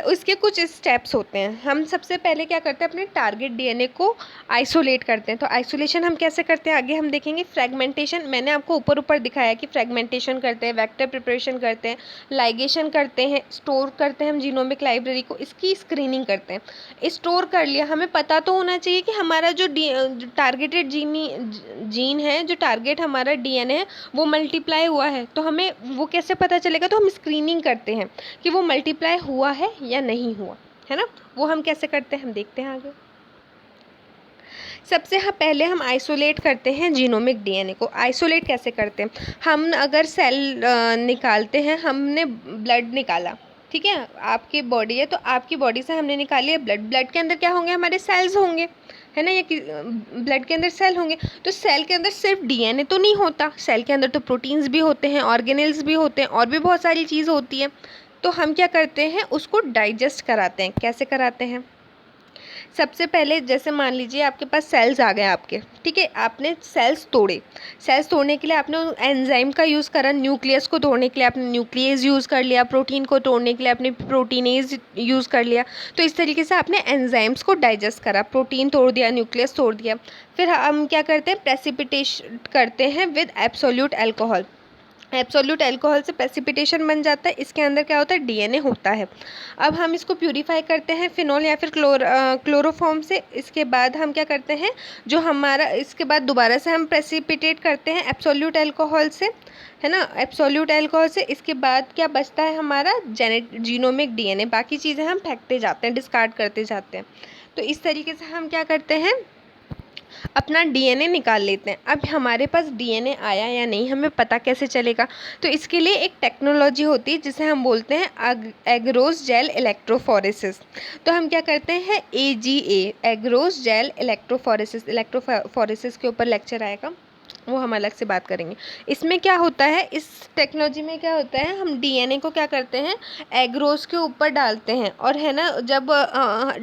उसके कुछ स्टेप्स होते हैं। हम सबसे पहले क्या करते हैं, अपने टारगेट डीएनए को आइसोलेट करते हैं। तो आइसोलेशन हम कैसे करते हैं आगे हम देखेंगे। फ्रेगमेंटेशन मैंने आपको ऊपर ऊपर दिखाया कि फ्रेगमेंटेशन करते हैं, वेक्टर प्रिपरेशन करते हैं, लाइगेशन करते हैं, स्टोर करते हैं हम जीनोमिक लाइब्रेरी को, इसकी स्क्रीनिंग करते हैं। स्टोर कर लिया, हमें पता तो होना चाहिए कि हमारा जो टारगेटेड जीन है, जो टारगेट हमारा डीएनए है वो मल्टीप्लाई हुआ है। तो हमें वो कैसे पता चलेगा, तो हम स्क्रीनिंग करते हैं कि वो मल्टीप्लाई हुआ है या नहीं हुआ, है ना। वो हम कैसे करते हैं हम देखते हैं आगे। सबसे पहले हम आइसोलेट करते हैं जीनोमिक डीएनए को। आइसोलेट कैसे करते हैं, हम अगर सेल निकालते हैं, हमने ब्लड निकाला, ठीक है, आपकी बॉडी है तो आपकी बॉडी से हमने निकाली है ब्लड। ब्लड के अंदर क्या होंगे, हमारे सेल्स होंगे, है ना, ये ब्लड के अंदर सेल होंगे। तो सेल के अंदर सिर्फ डीएनए तो नहीं होता, सेल के अंदर तो प्रोटीन्स भी होते हैं, ऑर्गेनेल्स भी होते हैं, और भी बहुत सारी चीज़ होती है। तो हम क्या करते हैं, उसको डाइजेस्ट कराते हैं। कैसे कराते हैं, सबसे पहले जैसे मान लीजिए आपके पास सेल्स आ गए आपके, ठीक है, आपने सेल्स तोड़े। सेल्स तोड़ने के लिए आपने एंजाइम का यूज़ करा, न्यूक्लियस को तोड़ने के लिए आपने न्यूक्लियस यूज़ कर लिया, प्रोटीन को तोड़ने के लिए आपने प्रोटीनेज यूज़ कर लिया। तो इस तरीके से आपने एंजाइम्स को डाइजेस्ट करा, प्रोटीन तोड़ दिया, न्यूक्लियस तोड़ दिया। फिर हम क्या करते हैं, प्रेसिपिटेशन करते हैं with absolute alcohol. Absolute alcohol से प्रेसिपिटेशन बन जाता है, इसके अंदर क्या होता है, डीएनए होता है। अब हम इसको प्यूरीफाई करते हैं फिनॉल या फिर क्लोरोफॉर्म से। इसके बाद हम क्या करते हैं, जो हमारा इसके बाद दोबारा से हम प्रेसिपिटेट करते हैं एब्सोल्यूट अल्कोहल से, है ना, एब्सोल्यूट अल्कोहल से। इसके बाद क्या बचता है हमारा जीनोमिक डीएनए, बाकी चीज़ें हम फेंकते जाते हैं, डिस्कार्ड करते जाते हैं। तो इस तरीके से हम क्या करते हैं, अपना डीएनए निकाल लेते हैं। अब हमारे पास डीएनए आया या नहीं हमें पता कैसे चलेगा, तो इसके लिए एक टेक्नोलॉजी होती है जिसे हम बोलते हैं एग्रोस जेल इलेक्ट्रोफोरेसिस। तो हम क्या करते हैं, AGA एग्रोस जेल इलेक्ट्रोफोरेसिस के ऊपर लेक्चर आएगा, वो हम अलग से बात करेंगे। इसमें क्या होता है, इस टेक्नोलॉजी में क्या होता है, हम डीएनए को क्या करते हैं, एग्रोस के ऊपर डालते हैं, और है ना, जब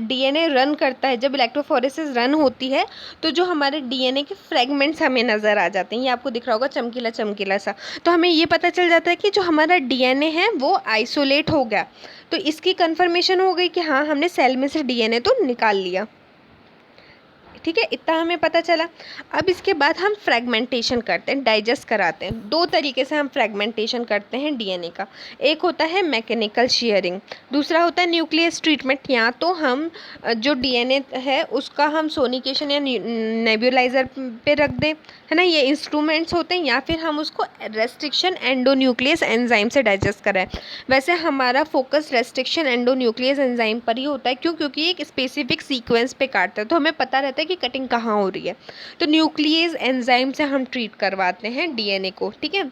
डीएनए रन करता है, जब इलेक्ट्रोफोरेसिस रन होती है, तो जो हमारे डीएनए के फ्रेगमेंट्स हमें नज़र आ जाते हैं। ये आपको दिख रहा होगा चमकीला चमकीला सा। तो हमें ये पता चल जाता है कि जो हमारा डीएनए है वो आइसोलेट हो गया। तो इसकी कन्फर्मेशन हो गई कि हाँ, हमने सेल में से डीएनए तो निकाल लिया, ठीक है, इतना हमें पता चला। अब इसके बाद हम फ्रेगमेंटेशन करते हैं, डाइजेस्ट कराते हैं। दो तरीके से हम फ्रेगमेंटेशन करते हैं डीएनए का। एक होता है मैकेनिकल शेयरिंग, दूसरा होता है न्यूक्लियस ट्रीटमेंट। या तो हम जो डीएनए है उसका हम सोनिकेशन या नेबुलाइजर पे रख दें, है ना, ये इंस्ट्रूमेंट्स होते हैं, या फिर हम उसको रेस्ट्रिक्शन एंडोन्यूक्लियस एंजाइम से डाइजेस्ट कराएं। वैसे हमारा फोकस रेस्ट्रिक्शन एंडोन्यूक्लियस एंजाइम पर ही होता है, क्यों, क्योंकि एक स्पेसिफिक सीक्वेंस पे काटता है, तो हमें पता रहता है कि कटिंग कहाँ हो रही है। तो न्यूक्लियस एंजाइम से हम ट्रीट करवाते हैं डीएनए को, ठीक है।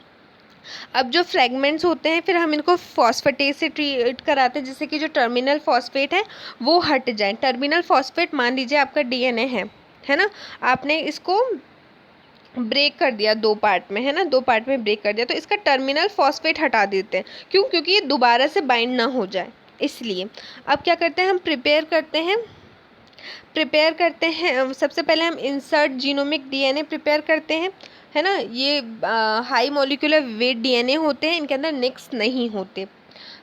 अब जो फ्रेगमेंट्स होते हैं फिर हम इनको फॉस्फेटेज से ट्रीट कराते हैं, जिससे कि जो टर्मिनल फॉस्फेट है वो हट जाए। टर्मिनल फॉस्फेट मान लीजिए आपका डीएनए है ना, आपने इसको ब्रेक कर दिया दो पार्ट में, है ना, दो पार्ट में ब्रेक कर दिया, तो इसका टर्मिनल फॉस्फेट हटा देते हैं। क्यों, क्योंकि ये दोबारा से बाइंड ना हो जाए, इसलिए। अब क्या करते हैं, हम प्रिपेयर करते हैं प्रिपेयर करते हैं, सबसे पहले हम इंसर्ट जीनोमिक डीएनए प्रिपेयर करते हैं, है ना। ये हाई मॉलिक्यूलर वेट डीएनए होते हैं, इनके अंदर निक्स नहीं होते।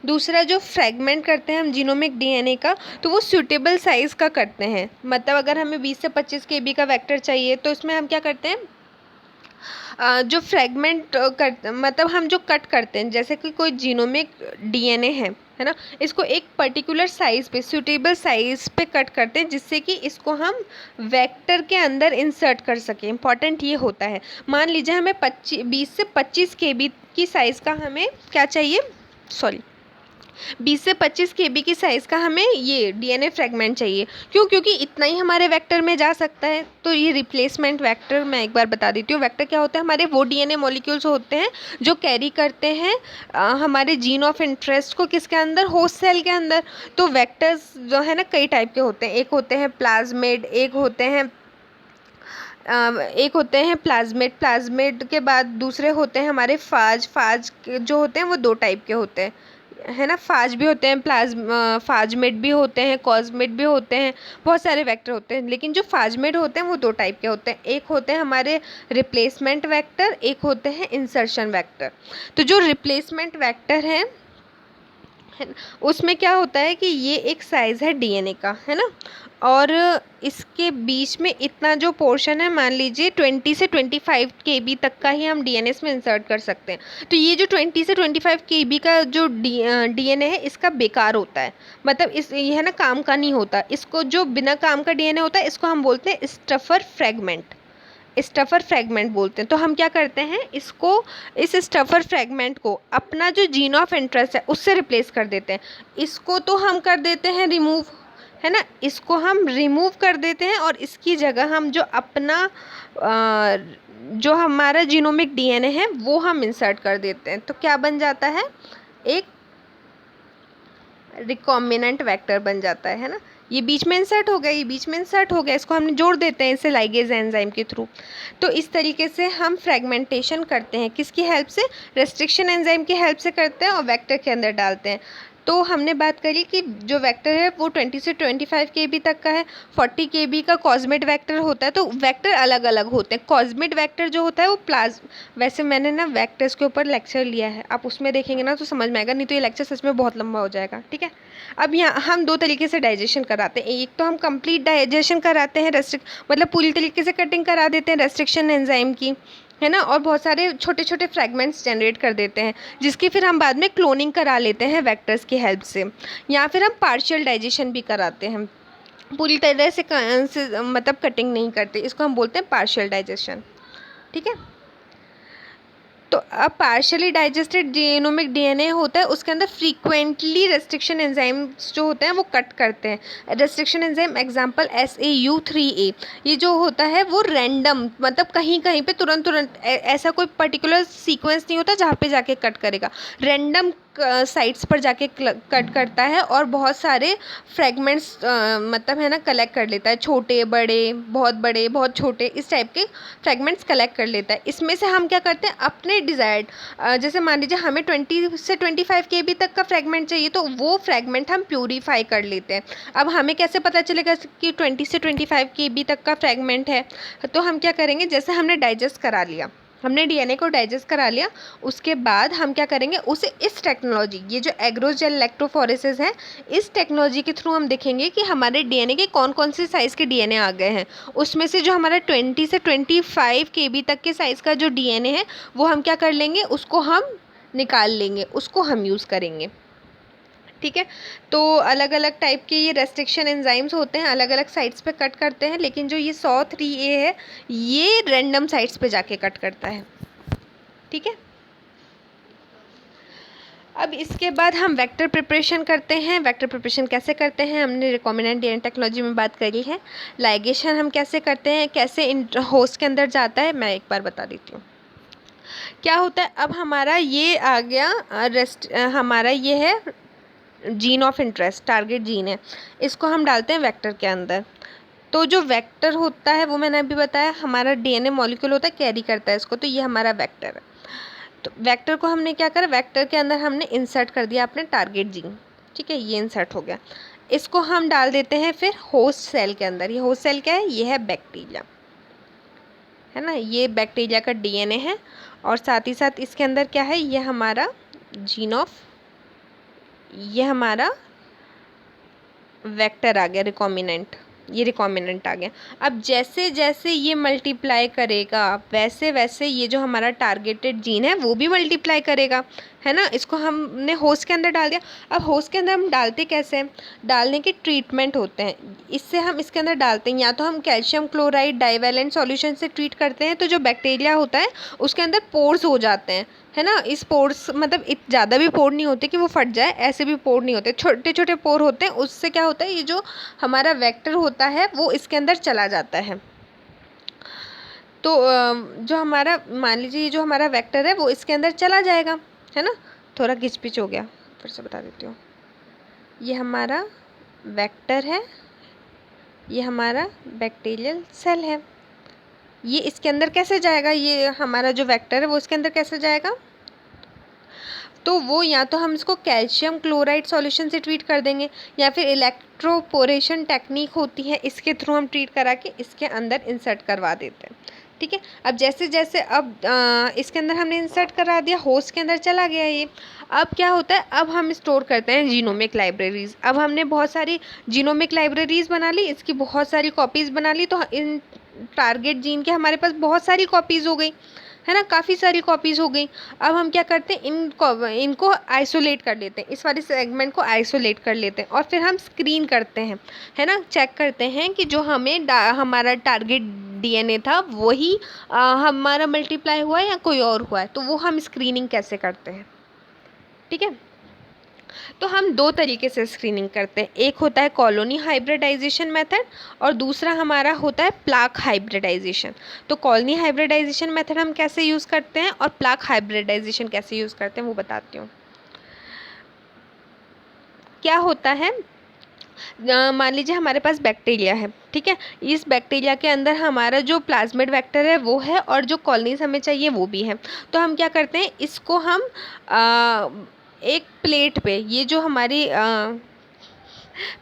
दूसरा जो फ्रेगमेंट करते हैं हम जीनोमिक डीएनए का, तो वो सूटेबल साइज़ का करते हैं। मतलब अगर हमें 20 से 25 केबी का वेक्टर चाहिए तो इसमें हम क्या करते हैं, जो फ्रेगमेंट कर मतलब हम जो कट करते हैं, जैसे कि कोई जीनोमिक डीएनए है ना, इसको एक पर्टिकुलर साइज़ पे, सूटेबल साइज़ पे कट करते हैं, जिससे कि इसको हम वेक्टर के अंदर इंसर्ट कर सकें। इंपॉर्टेंट ये होता है। मान लीजिए हमें 20 से 25 केबी की साइज़ का हमें क्या चाहिए, सॉरी 20 से 25 केबी की साइज़ का हमें ये डीएनए फ्रेगमेंट चाहिए। क्यों? क्योंकि इतना ही हमारे वेक्टर में जा सकता है। तो ये रिप्लेसमेंट वेक्टर मैं एक बार बता देती हूँ। वेक्टर क्या होता है, हमारे वो डीएनए मॉलिक्यूल्स होते हैं जो कैरी करते हैं हमारे जीन ऑफ इंटरेस्ट को किसके अंदर, होस्ट सेल के अंदर। तो वेक्टर्स जो है ना कई टाइप के होते हैं। एक होते हैं प्लाज्मिड, एक होते हैं प्लाज्मिड के बाद दूसरे होते हैं हमारे फाज जो होते हैं वो 2 टाइप के होते हैं, है ना। फाज भी होते हैं, फाजमेट भी होते हैं, कॉस्मेट भी होते हैं, बहुत सारे वेक्टर होते हैं। लेकिन जो फाजमेट होते हैं वो 2 टाइप के होते हैं। एक होते हैं हमारे रिप्लेसमेंट वेक्टर, एक होते हैं इंसर्शन वेक्टर। तो जो रिप्लेसमेंट वेक्टर है ना, उसमें क्या होता है कि ये एक साइज़ है डीएनए का, है ना। और इसके बीच में इतना जो पोर्शन है, मान लीजिए 20 से 25 केबी तक का ही हम डीएनए में इंसर्ट कर सकते हैं। तो ये जो 20 से 25 केबी का जो डीएनए है, इसका बेकार होता है। मतलब ये है ना, काम का नहीं होता। इसको जो बिना काम का डीएनए होता है, इसको हम बोलते हैं स्टफर फ्रेगमेंट बोलते हैं। तो हम क्या करते हैं, इस स्टफर फ्रेगमेंट को अपना जो जीन ऑफ इंटरेस्ट है उससे रिप्लेस कर देते हैं। इसको तो हम कर देते हैं रिमूव, है ना, इसको हम रिमूव कर देते हैं और इसकी जगह हम जो अपना जो हमारा जीनोमिक डीएनए है वो हम इंसर्ट कर देते हैं। तो क्या बन जाता है, एक रिकॉम्बिनेंट वेक्टर बन जाता है ना। ये बीच में इंसर्ट हो गया, ये बीच में इंसर्ट हो गया, इसको हम जोड़ देते हैं इसे लाइगेज एंजाइम के थ्रू। तो इस तरीके से हम फ्रेगमेंटेशन करते हैं, किसकी हेल्प से, रेस्ट्रिक्शन एंजाइम की हेल्प से करते हैं और वेक्टर के अंदर डालते हैं। तो हमने बात करी कि जो वेक्टर है वो 20 से 25 केबी तक का है। 40 केबी का कॉस्मेट वेक्टर होता है। तो वेक्टर अलग अलग होते हैं। कॉस्मेट वेक्टर जो होता है वो वैसे मैंने ना वेक्टर्स के ऊपर लेक्चर लिया है, आप उसमें देखेंगे ना तो समझ में आएगा, नहीं तो ये लेक्चर सच में बहुत लंबा हो जाएगा, ठीक है। अब यहाँ हम 2 तरीके से डाइजेशन कराते हैं। एक तो हम कंप्लीट डाइजेशन कराते हैं, मतलब पूरी तरीके से कटिंग करा देते हैं रेस्ट्रिक्शन एंजाइम की, है ना, और बहुत सारे छोटे छोटे फ्रेगमेंट्स जनरेट कर देते हैं, जिसकी फिर हम बाद में क्लोनिंग करा लेते हैं वेक्टर्स की हेल्प से। या फिर हम पार्शियल डाइजेशन भी कराते हैं, पूरी तरह से मतलब कटिंग नहीं करते, इसको हम बोलते हैं पार्शियल डाइजेशन, ठीक है। तो अब पार्शियली डाइजेस्टेड जीनोमिक डीएनए होता है, उसके अंदर फ्रीक्वेंटली रेस्ट्रिक्शन एंजाइम्स जो होते हैं वो कट करते हैं। रेस्ट्रिक्शन एंजाइम एग्जांपल SAU3A, ये जो होता है वो रैंडम, मतलब कहीं कहीं पे तुरंत ऐसा कोई पर्टिकुलर सीक्वेंस नहीं होता जहाँ पे जाके कट करेगा, रैंडम साइट्स पर जाके कट करता है और बहुत सारे फ्रेगमेंट्स मतलब है ना कलेक्ट कर लेता है, छोटे बड़े बहुत छोटे, इस टाइप के फ्रेगमेंट्स कलेक्ट कर लेता है। इसमें से हम क्या करते हैं, अपने डिज़ायर्ड जैसे मान लीजिए हमें 20 से 25 केबी तक का फ्रेगमेंट चाहिए, तो वो फ्रेगमेंट हम प्यूरीफाई कर लेते हैं। अब हमें कैसे पता चलेगा कि 20 से 25 केबी तक का फ्रेगमेंट है, तो हम क्या करेंगे, जैसे हमने डाइजेस्ट करा लिया, हमने डीएनए को डाइजेस्ट करा लिया, उसके बाद हम क्या करेंगे, उसे इस टेक्नोलॉजी, ये जो एग्रोजेल इलेक्ट्रोफोरेसिस है, इस टेक्नोलॉजी के थ्रू हम देखेंगे कि हमारे डीएनए के कौन कौन से साइज़ के डीएनए आ गए हैं। उसमें से जो हमारा 20 से 25 केबी तक के साइज़ का जो डीएनए है वो हम क्या कर लेंगे, उसको हम निकाल लेंगे, उसको हम यूज़ करेंगे, ठीक है। तो अलग अलग टाइप के ये रेस्ट्रिक्शन एंजाइम्स होते हैं, अलग अलग साइट्स पे कट करते हैं, लेकिन जो ये 103A है ये रैंडम साइट्स पे जाके कट करता है, ठीक है। अब इसके बाद हम वेक्टर प्रिपरेशन करते हैं। वेक्टर प्रिपरेशन कैसे करते हैं, हमने रिकॉम्बिनेंट डीएनए टेक्नोलॉजी में बात करी है। लाइगेशन हम कैसे करते हैं, कैसे होस्ट के अंदर जाता है, मैं एक बार बता देती हूँ। क्या होता है, अब हमारा ये आ गया हमारा ये है gene of interest, target gene है, इसको हम डालते हैं वेक्टर के अंदर। तो जो वेक्टर होता है वो मैंने अभी बताया, हमारा डीएनए मॉलिक्यूल होता है, कैरी करता है इसको, तो ये हमारा वेक्टर है। तो वेक्टर को हमने क्या करा, वेक्टर के अंदर हमने इंसर्ट कर दिया अपने टारगेट जीन, ठीक है, ये इंसर्ट हो गया। इसको हम डाल देते हैं फिर होस्ट सेल के अंदर। ये होस्ट सेल क्या है? ये है बैक्टीरिया, है ना, ये बैक्टीरिया का डीएनए है। और साथ ही साथ इसके अंदर क्या है? ये हमारा जीन ऑफ, ये हमारा वेक्टर आ गया रिकॉम्बिनेंट, ये रिकॉम्बिनेंट आ गया। अब जैसे जैसे ये मल्टीप्लाई करेगा वैसे वैसे ये जो हमारा टारगेटेड जीन है वो भी मल्टीप्लाई करेगा, है ना। इसको हमने होस्ट के अंदर डाल दिया। अब होस्ट के अंदर हम डालते कैसे हैं? डालने के ट्रीटमेंट होते हैं। इससे हम इसके अंदर डालते हैं या तो हम कैल्शियम क्लोराइड डाइवैलेंट सॉल्यूशन से ट्रीट करते हैं, तो जो बैक्टीरिया होता है उसके अंदर पोर्स हो जाते हैं, है ना। इस पोर्स मतलब ज़्यादा भी पोर नहीं होते कि वो फट जाए, ऐसे भी पोर नहीं होते, छोटे छोटे पोर होते हैं। उससे क्या होता है? ये जो हमारा वेक्टर होता है वो इसके अंदर चला जाता है। तो जो हमारा, मान लीजिए ये जो हमारा वेक्टर है वो इसके अंदर चला जाएगा, है ना। थोड़ा घिच-पिच हो गया, फिर से बता देती हूँ। ये हमारा वेक्टर है, ये हमारा बैक्टीरियल सेल है। ये इसके अंदर कैसे जाएगा? ये हमारा जो वेक्टर है वो इसके अंदर कैसे जाएगा? तो वो या तो हम इसको कैल्शियम क्लोराइड सॉल्यूशन से ट्रीट कर देंगे, या फिर इलेक्ट्रोपोरेशन टेक्निक होती है, इसके थ्रू हम ट्रीट करा के इसके अंदर इंसर्ट करवा देते हैं, ठीक है। अब जैसे जैसे अब इसके अंदर हमने इंसर्ट करा दिया, होस्ट के अंदर चला गया ये। अब क्या होता है? अब हम स्टोर करते हैं जीनोमिक लाइब्रेरीज़। अब हमने बहुत सारी जीनोमिक लाइब्रेरीज़ बना ली, इसकी बहुत सारी कॉपीज़ बना ली, तो इन टारगेट जीन के हमारे पास बहुत सारी कॉपीज़ हो गई, है ना, काफ़ी सारी कॉपीज़ हो गई। अब हम क्या करते हैं? इनको आइसोलेट कर लेते हैं, इस वाले सेगमेंट को आइसोलेट कर लेते हैं, और फिर हम स्क्रीन करते हैं, है ना, चेक करते हैं कि जो हमारा टारगेट डीएनए था वही हमारा मल्टीप्लाई हुआ है या कोई और हुआ है। तो वो हम स्क्रीनिंग कैसे करते हैं, ठीक है। तो हम दो तरीके से स्क्रीनिंग करते हैं। एक होता है कॉलोनी हाइब्रिडाइजेशन मेथड, और दूसरा हमारा होता है प्लाक हाइब्रिडाइजेशन। तो कॉलोनी हाइब्रिडाइजेशन मेथड हम कैसे यूज़ करते हैं और प्लाक हाइब्रिडाइजेशन कैसे यूज़ करते हैं वो बताती हूँ। क्या होता है? मान लीजिए हमारे पास बैक्टीरिया है, ठीक है। इस बैक्टीरिया के अंदर हमारा जो प्लाज्मिड वेक्टर है वो है, और जो कॉलोनीज हमें चाहिए वो भी है। तो हम क्या करते हैं? इसको हम एक प्लेट पे, ये जो हमारी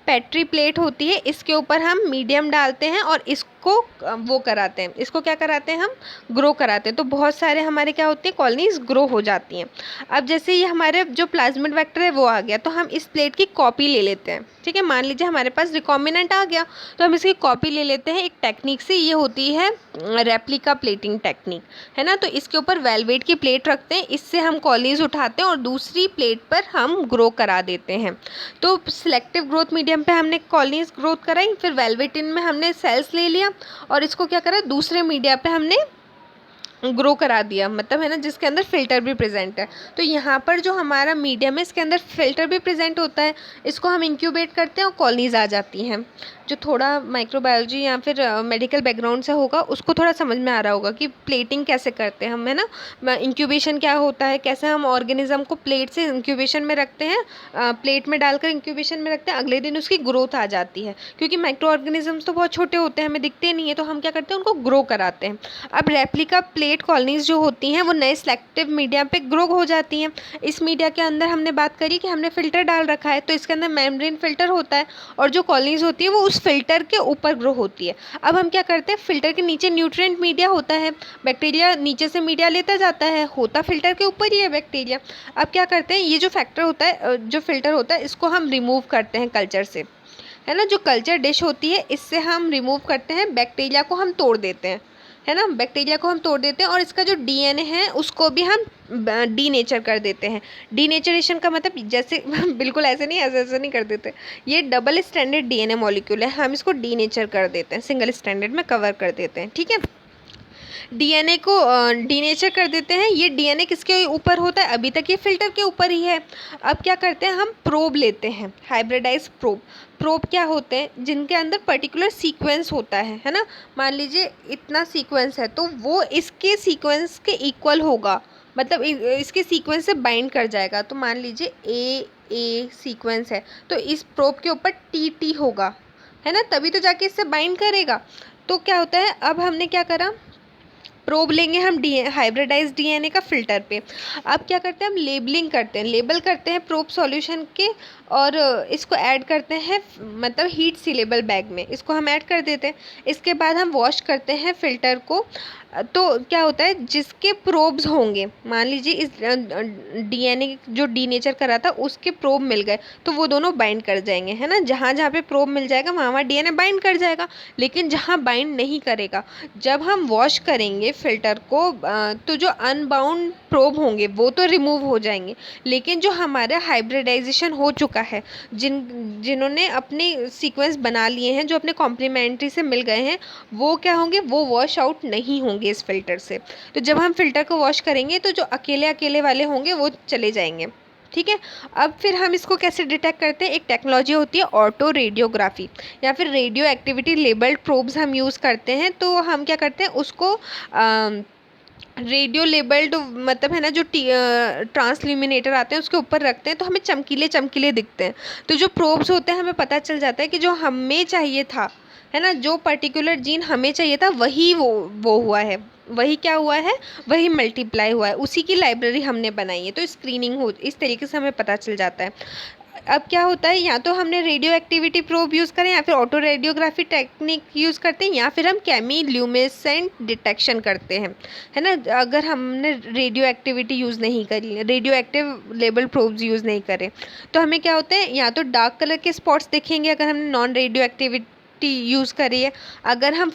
पेट्री प्लेट होती है, इसके ऊपर हम मीडियम डालते हैं और इसको वो कराते हैं, इसको क्या कराते हैं? हम ग्रो कराते हैं। तो बहुत सारे हमारे क्या होते हैं? कॉलोनीज ग्रो हो जाती हैं। अब जैसे ये हमारे जो प्लाज्मिड वेक्टर है वो आ गया, तो हम इस प्लेट की कॉपी ले लेते हैं, ठीक है। मान लीजिए हमारे पास रिकॉम्बिनेंट आ गया, तो हम इसकी कॉपी ले लेते हैं एक टेक्निक से, ये होती है रेप्लिका प्लेटिंग टेक्निक, है ना। तो इसके ऊपर वेलवेट की प्लेट रखते हैं, इससे हम कॉलोनीज उठाते हैं और दूसरी प्लेट पर हम ग्रो करा देते हैं। तो सिलेक्टिव ग्रोथ मीडियम पे हमने कॉलोनीज ग्रोथ कराई, फिर वेलवेटिन में हमने सेल्स ले लिया और इसको क्या करा? दूसरे मीडिया पे हमने ग्रो करा दिया, मतलब है ना, जिसके अंदर फ़िल्टर भी प्रेजेंट है। तो यहाँ पर जो हमारा मीडियम है इसके अंदर फ़िल्टर भी प्रेजेंट होता है, इसको हम इंक्यूबेट करते हैं और कॉलोनीज आ जाती हैं। जो थोड़ा माइक्रोबायोलॉजी या फिर मेडिकल बैकग्राउंड से होगा उसको थोड़ा समझ में आ रहा होगा कि प्लेटिंग कैसे करते हैं हम, है ना, इंक्यूबेशन क्या होता है, कैसे हम ऑर्गेनिज्म को प्लेट से इंक्यूबेशन में रखते हैं, प्लेट में डालकर इंक्यूबेशन में रखते हैं, अगले दिन उसकी ग्रोथ आ जाती है। क्योंकि माइक्रो ऑर्गेनिजम्स तो बहुत छोटे होते हैं, हमें दिखते नहीं है, तो हम क्या करते हैं? उनको ग्रो कराते हैं। अब रेप्लिका प्लेट कॉलोनीज जो होती हैं वो नए सिलेक्टिव मीडिया पे ग्रो हो जाती हैं। इस मीडिया के अंदर हमने बात करी कि हमने फ़िल्टर डाल रखा है, तो इसके अंदर मेम्ब्रेन फ़िल्टर होता है, और जो कॉलोनीज होती है वो उस फ़िल्टर के ऊपर ग्रो होती है। अब हम क्या करते हैं? फ़िल्टर के नीचे न्यूट्रिएंट मीडिया होता है, बैक्टीरिया नीचे से मीडिया लेता जाता है, होता फ़िल्टर के ऊपर ही है बैक्टीरिया। अब क्या करते हैं? ये जो फैक्टर होता है, जो फ़िल्टर होता है, इसको हम रिमूव करते हैं कल्चर से, है ना। जो कल्चर डिश होती है इससे हम रिमूव करते हैं, बैक्टीरिया को हम तोड़ देते हैं, है ना, बैक्टीरिया को हम तोड़ देते हैं, और इसका जो डीएनए है उसको भी हम डीनेचर कर देते हैं। डीनेचरेशन का मतलब जैसे बिल्कुल ऐसे नहीं, ऐसे नहीं कर देते, ये डबल स्टैंडर्ड डीएनए मॉलिक्यूल है, हम इसको डीनेचर कर देते हैं, सिंगल स्टैंडर्ड में कवर कर देते हैं, ठीक है। डीएनए को डीनेचर कर देते हैं। ये डीएनए किसके ऊपर होता है? अभी तक ये फ़िल्टर के ऊपर ही है। अब क्या करते हैं? हम प्रोब लेते हैं, हाइब्रिडाइज प्रोब। प्रोब क्या होते हैं? जिनके अंदर पर्टिकुलर सीक्वेंस होता है ना। मान लीजिए इतना सीक्वेंस है, तो वो इसके सीक्वेंस के इक्वल होगा, मतलब इसके सीक्वेंस से बाइंड कर जाएगा। तो मान लीजिए ए सीक्वेंस है, तो इस प्रोब के ऊपर टी होगा, है ना, तभी तो जाके इससे बाइंड करेगा। तो क्या होता है? अब हमने क्या करा? प्रोब लेंगे हम हाइब्रिडाइज डीएनए का फिल्टर पे। अब क्या करते हैं, हम लेबलिंग करते हैं, लेबल करते हैं प्रोब सॉल्यूशन के, और इसको ऐड करते हैं मतलब हीट सीलेबल बैग में, इसको हम ऐड कर देते हैं। इसके बाद हम वॉश करते हैं फ़िल्टर को। तो क्या होता है, जिसके प्रोब्स होंगे, मान लीजिए इस डीएनए जो डीनेचर करा था उसके प्रोब मिल गए, तो वो दोनों बाइंड कर जाएंगे, है ना। जहाँ जहाँ पे प्रोब मिल जाएगा वहाँ वहाँ डीएनए बाइंड कर जाएगा। लेकिन जहाँ बाइंड नहीं करेगा, जब हम वॉश करेंगे फ़िल्टर को, तो जो अनबाउंड प्रोब होंगे वो तो रिमूव हो जाएंगे, लेकिन जो हमारा हाइब्रिडाइजेशन हो चुका है, जिन्होंने अपने सीक्वेंस बना लिए हैं, जो अपने कॉम्प्लीमेंट्री से मिल गए हैं, वो क्या होंगे, वो वॉश आउट नहीं होंगे इस फिल्टर से। तो जब हम फिल्टर को वॉश करेंगे तो जो अकेले अकेले वाले होंगे वो चले जाएंगे, ठीक है। अब फिर हम इसको कैसे डिटेक्ट करते हैं, एक टेक्नोलॉजी होती है ऑटो रेडियोग्राफी या फिर रेडियो एक्टिविटी लेबल्ड प्रोब्स हम यूज़ करते हैं। तो हम क्या करते हैं, उसको रेडियो लेबल्ड मतलब है ना, जो ट्रांसल्यूमिनेटर आते हैं उसके ऊपर रखते हैं, तो हमें चमकीले चमकीले दिखते हैं। तो जो प्रोब्स होते हैं हमें पता चल जाता है कि जो हमें चाहिए था, है ना, जो पर्टिकुलर जीन हमें चाहिए था वही वो हुआ है, वही क्या हुआ है, वही मल्टीप्लाई हुआ है, उसी की लाइब्रेरी हमने बनाई है। तो स्क्रीनिंग हो इस तरीके से हमें पता चल जाता है। अब क्या होता है, या तो हमने रेडियो एक्टिविटी प्रोब यूज़ करें, या फिर ऑटो रेडियोग्राफी टेक्निक यूज़ करते हैं, या फिर हम केमी ल्यूमिनेसेंट डिटेक्शन करते हैं, है ना। अगर हमने रेडियो एक्टिविटी यूज़ नहीं करी, radio active label probes use नहीं करें, तो हमें क्या होता है, या तो डार्क कलर के स्पॉट्स दिखेंगे अगर हमने नॉन रेडियो एक्टिविटी यूज़ करी है। अगर हम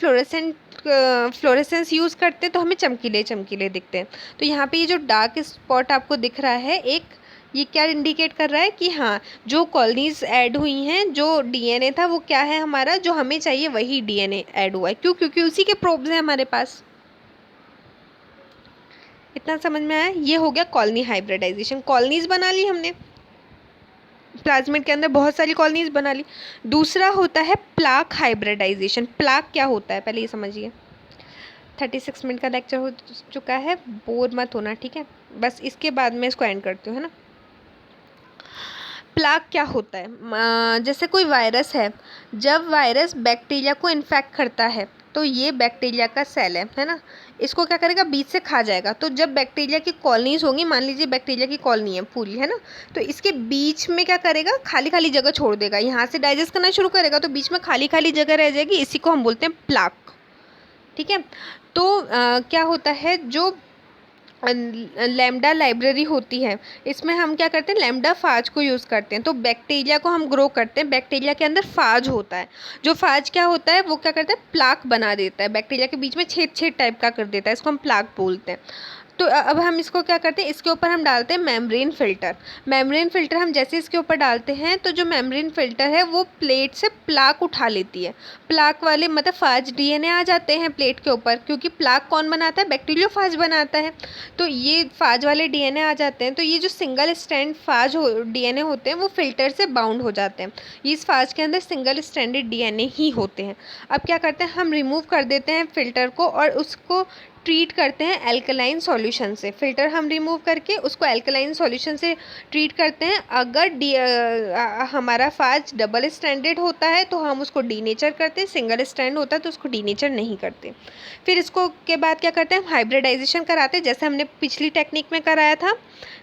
फ्लोरेसेंस यूज़ करते हैं तो हमें चमकीले चमकीले दिखते हैं। तो यहाँ पे ये जो डार्क स्पॉट आपको दिख रहा है, एक ये क्या इंडिकेट कर रहा है कि हाँ, जो कॉलोनीज ऐड हुई हैं, जो डीएनए था वो क्या है हमारा, जो हमें चाहिए वही डीएनए ऐड हुआ है। क्यों? क्योंकि उसी के प्रोब्स हैं हमारे पास। इतना समझ में आया? ये हो गया कॉलोनी हाइब्रिडाइजेशन। कॉलोनीज बना ली हमने, प्लाज्मिड के अंदर बहुत सारी कॉलोनीज बना ली। दूसरा होता है प्लाक हाइब्रिडाइजेशन। प्लाक क्या होता है पहले ये समझिए। 36 मिनट का लेक्चर हो चुका है, बोर मत होना, ठीक है। बस इसके बाद मैं इसको एंड करती हूँ, है ना। प्लाक क्या होता है, जैसे कोई वायरस है, जब वायरस बैक्टीरिया को इन्फेक्ट करता है, तो ये बैक्टीरिया का सेल है ना, इसको क्या करेगा, बीच से खा जाएगा। तो जब बैक्टीरिया की कॉलोनीज होंगी, मान लीजिए बैक्टीरिया की कॉलोनी है पूरी, है ना, तो इसके बीच में क्या करेगा, खाली खाली जगह छोड़ देगा। यहाँ से डाइजेस्ट करना शुरू करेगा तो बीच में खाली खाली जगह रह जाएगी, इसी को हम बोलते हैं प्लाक, ठीक है। तो क्या होता है, जो लैम्डा लाइब्रेरी होती है, इसमें हम क्या करते हैं, लैम्डा फाज को यूज़ करते हैं। तो बैक्टीरिया को हम ग्रो करते हैं, बैक्टीरिया के अंदर फाज होता है। जो फाज क्या होता है, वो क्या करता है, प्लाक बना देता है, बैक्टीरिया के बीच में छेद छेद टाइप का कर देता है, इसको हम प्लाक बोलते हैं। तो अब हम इसको क्या करते हैं, इसके ऊपर हम डालते हैं मेम्ब्रेन फ़िल्टर। मेम्ब्रेन फ़िल्टर हम जैसे इसके ऊपर डालते हैं, तो जो मेम्ब्रेन फ़िल्टर है वो प्लेट से प्लाक उठा लेती है। प्लाक वाले मतलब फाज डीएनए आ जाते हैं प्लेट के ऊपर, क्योंकि प्लाक कौन बनाता है, बैक्टीरियोफाज बनाता है। तो ये फाज वाले डीएनए आ जाते हैं। तो ये जो सिंगल स्ट्रैंड फाज डीएनए होते हैं वो फ़िल्टर से बाउंड हो जाते हैं। इस फाज के अंदर सिंगल स्ट्रैंडेड डीएनए ही होते हैं। अब क्या करते हैं, हम रिमूव कर देते हैं फ़िल्टर को और उसको ट्रीट करते हैं एल्कलाइन सॉल्यूशन से। फ़िल्टर हम रिमूव करके उसको एल्कलाइन सॉल्यूशन से ट्रीट करते हैं। अगर हमारा फाज डबल स्टैंडर्ड होता है तो हम उसको डीनेचर करते हैं, सिंगल स्टैंड होता है तो उसको डीनेचर नहीं करते। फिर इसको के बाद क्या करते हैं, हम हाइब्रिडाइजेशन कराते हैं, जैसे हमने पिछली टेक्निक में कराया था,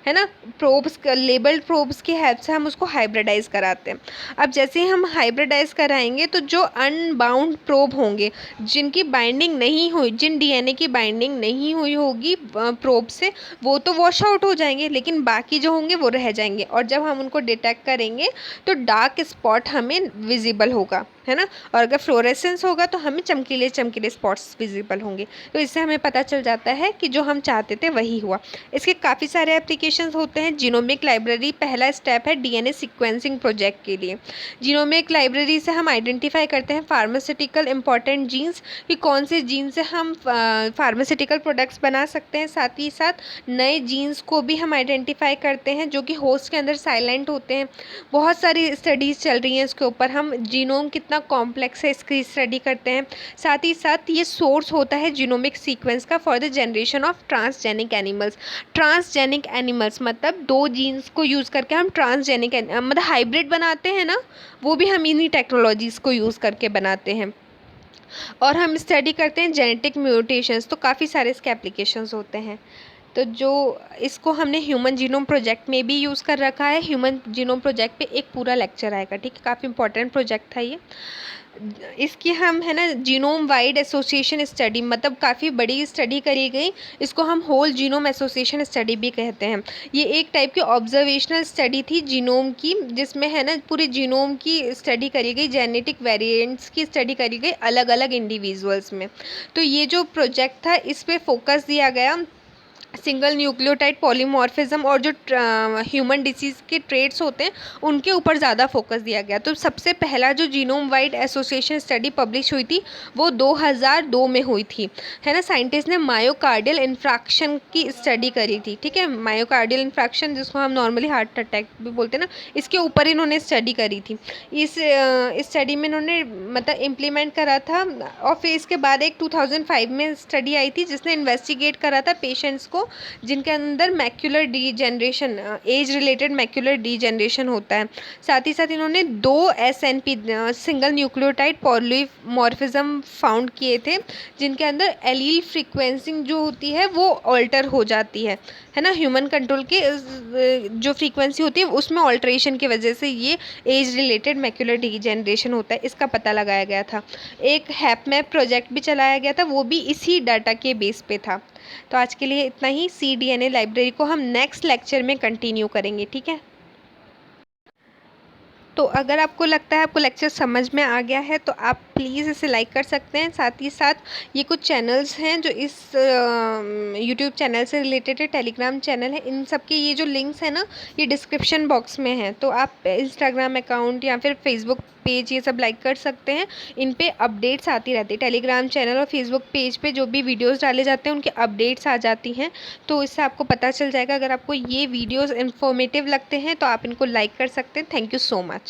है ना। प्रोब्स, लेबल्ड प्रोब्स की हेल्प से हम उसको हाइब्रिडाइज कराते हैं। अब जैसे ही हम हाइब्रिडाइज कराएंगे तो जो अनबाउंड प्रोब होंगे, जिनकी बाइंडिंग नहीं हुई, जिन डीएनए की बाइंडिंग नहीं हुई होगी प्रोब से, वो तो वॉश आउट हो जाएंगे, लेकिन बाकी जो होंगे वो रह जाएंगे। और जब हम उनको डिटेक्ट करेंगे तो डार्क स्पॉट हमें विजिबल होगा, है ना। और अगर फ्लोरेसेंस होगा तो हमें चमकीले चमकीले स्पॉट्स विजिबल होंगे। तो इससे हमें पता चल जाता है कि जो हम चाहते थे वही हुआ। इसके काफ़ी सारे एप्लीकेशंस होते हैं। जीनोमिक लाइब्रेरी पहला स्टेप है डीएनए सीक्वेंसिंग प्रोजेक्ट के लिए। जीनोमिक लाइब्रेरी से हम आइडेंटिफाई करते हैं फार्मास्यूटिकल इंपॉर्टेंट जीन्स, कि कौन से जीन से हम फार्मास्यूटिकल प्रोडक्ट्स बना सकते हैं। साथ ही साथ नए जीन्स को भी हम आइडेंटिफाई करते हैं जो कि होस्ट के अंदर साइलेंट होते हैं। बहुत सारी स्टडीज़ चल रही हैं इसके ऊपर, हम जीनोम कितना कॉम्प्लेक्स है इसकी स्टडी करते हैं। साथ ही साथ ये सोर्स होता है जीनोमिक सीक्वेंस का for the generation of transgenic animals. Transgenic animals मतलब दो जीन्स को यूज़ करके हम ट्रांसजेनिक मतलब हाइब्रिड बनाते हैं ना, वो भी हम इन्हीं टेक्नोलॉजीज़ को यूज़ करके बनाते हैं। और हम स्टडी करते हैं जेनेटिक म्यूटेशंस, तो काफ़ी सारे इसके एप्लीकेशंस होते हैं। तो जो इसको हमने ह्यूमन जीनोम प्रोजेक्ट में भी यूज़ कर रखा है। ह्यूमन जीनोम प्रोजेक्ट पे एक पूरा लेक्चर आएगा, ठीक है, काफ़ी इंपॉर्टेंट प्रोजेक्ट था ये। इसकी हम है ना जीनोम वाइड एसोसिएशन स्टडी, मतलब काफ़ी बड़ी स्टडी करी गई, इसको हम होल जीनोम एसोसिएशन स्टडी भी कहते हैं। ये एक टाइप की ऑब्जर्वेशनल स्टडी थी जीनोम की, जिसमें है ना पूरे जीनोम की स्टडी करी गई, जेनेटिक वेरिएंट्स की स्टडी करी गई अलग अलग इंडिविजुअल्स में। तो ये जो प्रोजेक्ट था इस पे फोकस दिया गया सिंगल न्यूक्लियोटाइड पॉलीमॉर्फिज्म और जो ह्यूमन डिसीज़ के ट्रेट्स होते हैं उनके ऊपर ज़्यादा फोकस दिया गया। तो सबसे पहला जो genome wide association study publish हुई थी वो 2002 में हुई थी, है ना। साइंटिस्ट ने मायोकार्डियल इन्फ्रैक्शन की स्टडी करी थी, ठीक है। मायोकार्डियल इन्फ्रैक्शन जिसको हम नॉर्मली हार्ट अटैक भी बोलते हैं ना, इसके ऊपर इन्होंने स्टडी करी थी। इस स्टडी में इन्होंने मतलब इम्प्लीमेंट करा था। और फिर इसके बाद एक 2005 में स्टडी आई थी जिसने इन्वेस्टिगेट करा था पेशेंट्स को जिनके अंदर macular degeneration, age related macular degeneration होता है। साथ ही साथ इन्होंने 2 SNP single nucleotide polymorphism found किए थे जिनके अंदर एलील फ्रीक्वेंसी जो होती है वो ऑल्टर हो जाती है ना। ह्यूमन कंट्रोल के जो फ्रीक्वेंसी होती है उसमें ऑल्ट्रेशन की वजह से ये एज रिलेटेड मैक्यूलर डीजेनरेशन होता है, इसका पता लगाया गया था। एक हैपमैप प्रोजेक्ट भी चलाया गया था, वो भी इसी डाटा के बेस पे था। तो आज के लिए इतना ही। cDNA लाइब्रेरी को हम नेक्स्ट लेक्चर में कंटिन्यू करेंगे, ठीक है। तो अगर आपको लगता है आपको लेक्चर समझ में आ गया है तो आप प्लीज़ इसे लाइक कर सकते हैं। साथ ही साथ ये कुछ चैनल्स हैं जो इस यूट्यूब चैनल से रिलेटेड है, टेलीग्राम चैनल है, इन सब के ये जो लिंक्स हैं ना ये डिस्क्रिप्शन बॉक्स में हैं। तो आप इंस्टाग्राम अकाउंट या फिर फेसबुक पेज ये सब लाइक कर सकते हैं, इन पे अपडेट्स आती रहती है। टेलीग्राम चैनल और फेसबुक पेज पे जो भी वीडियोस डाले जाते हैं उनके अपडेट्स आ जाती हैं, तो इससे आपको पता चल जाएगा। अगर आपको ये वीडियोस इन्फॉर्मेटिव लगते हैं तो आप इनको लाइक कर सकते हैं। Thank you so much.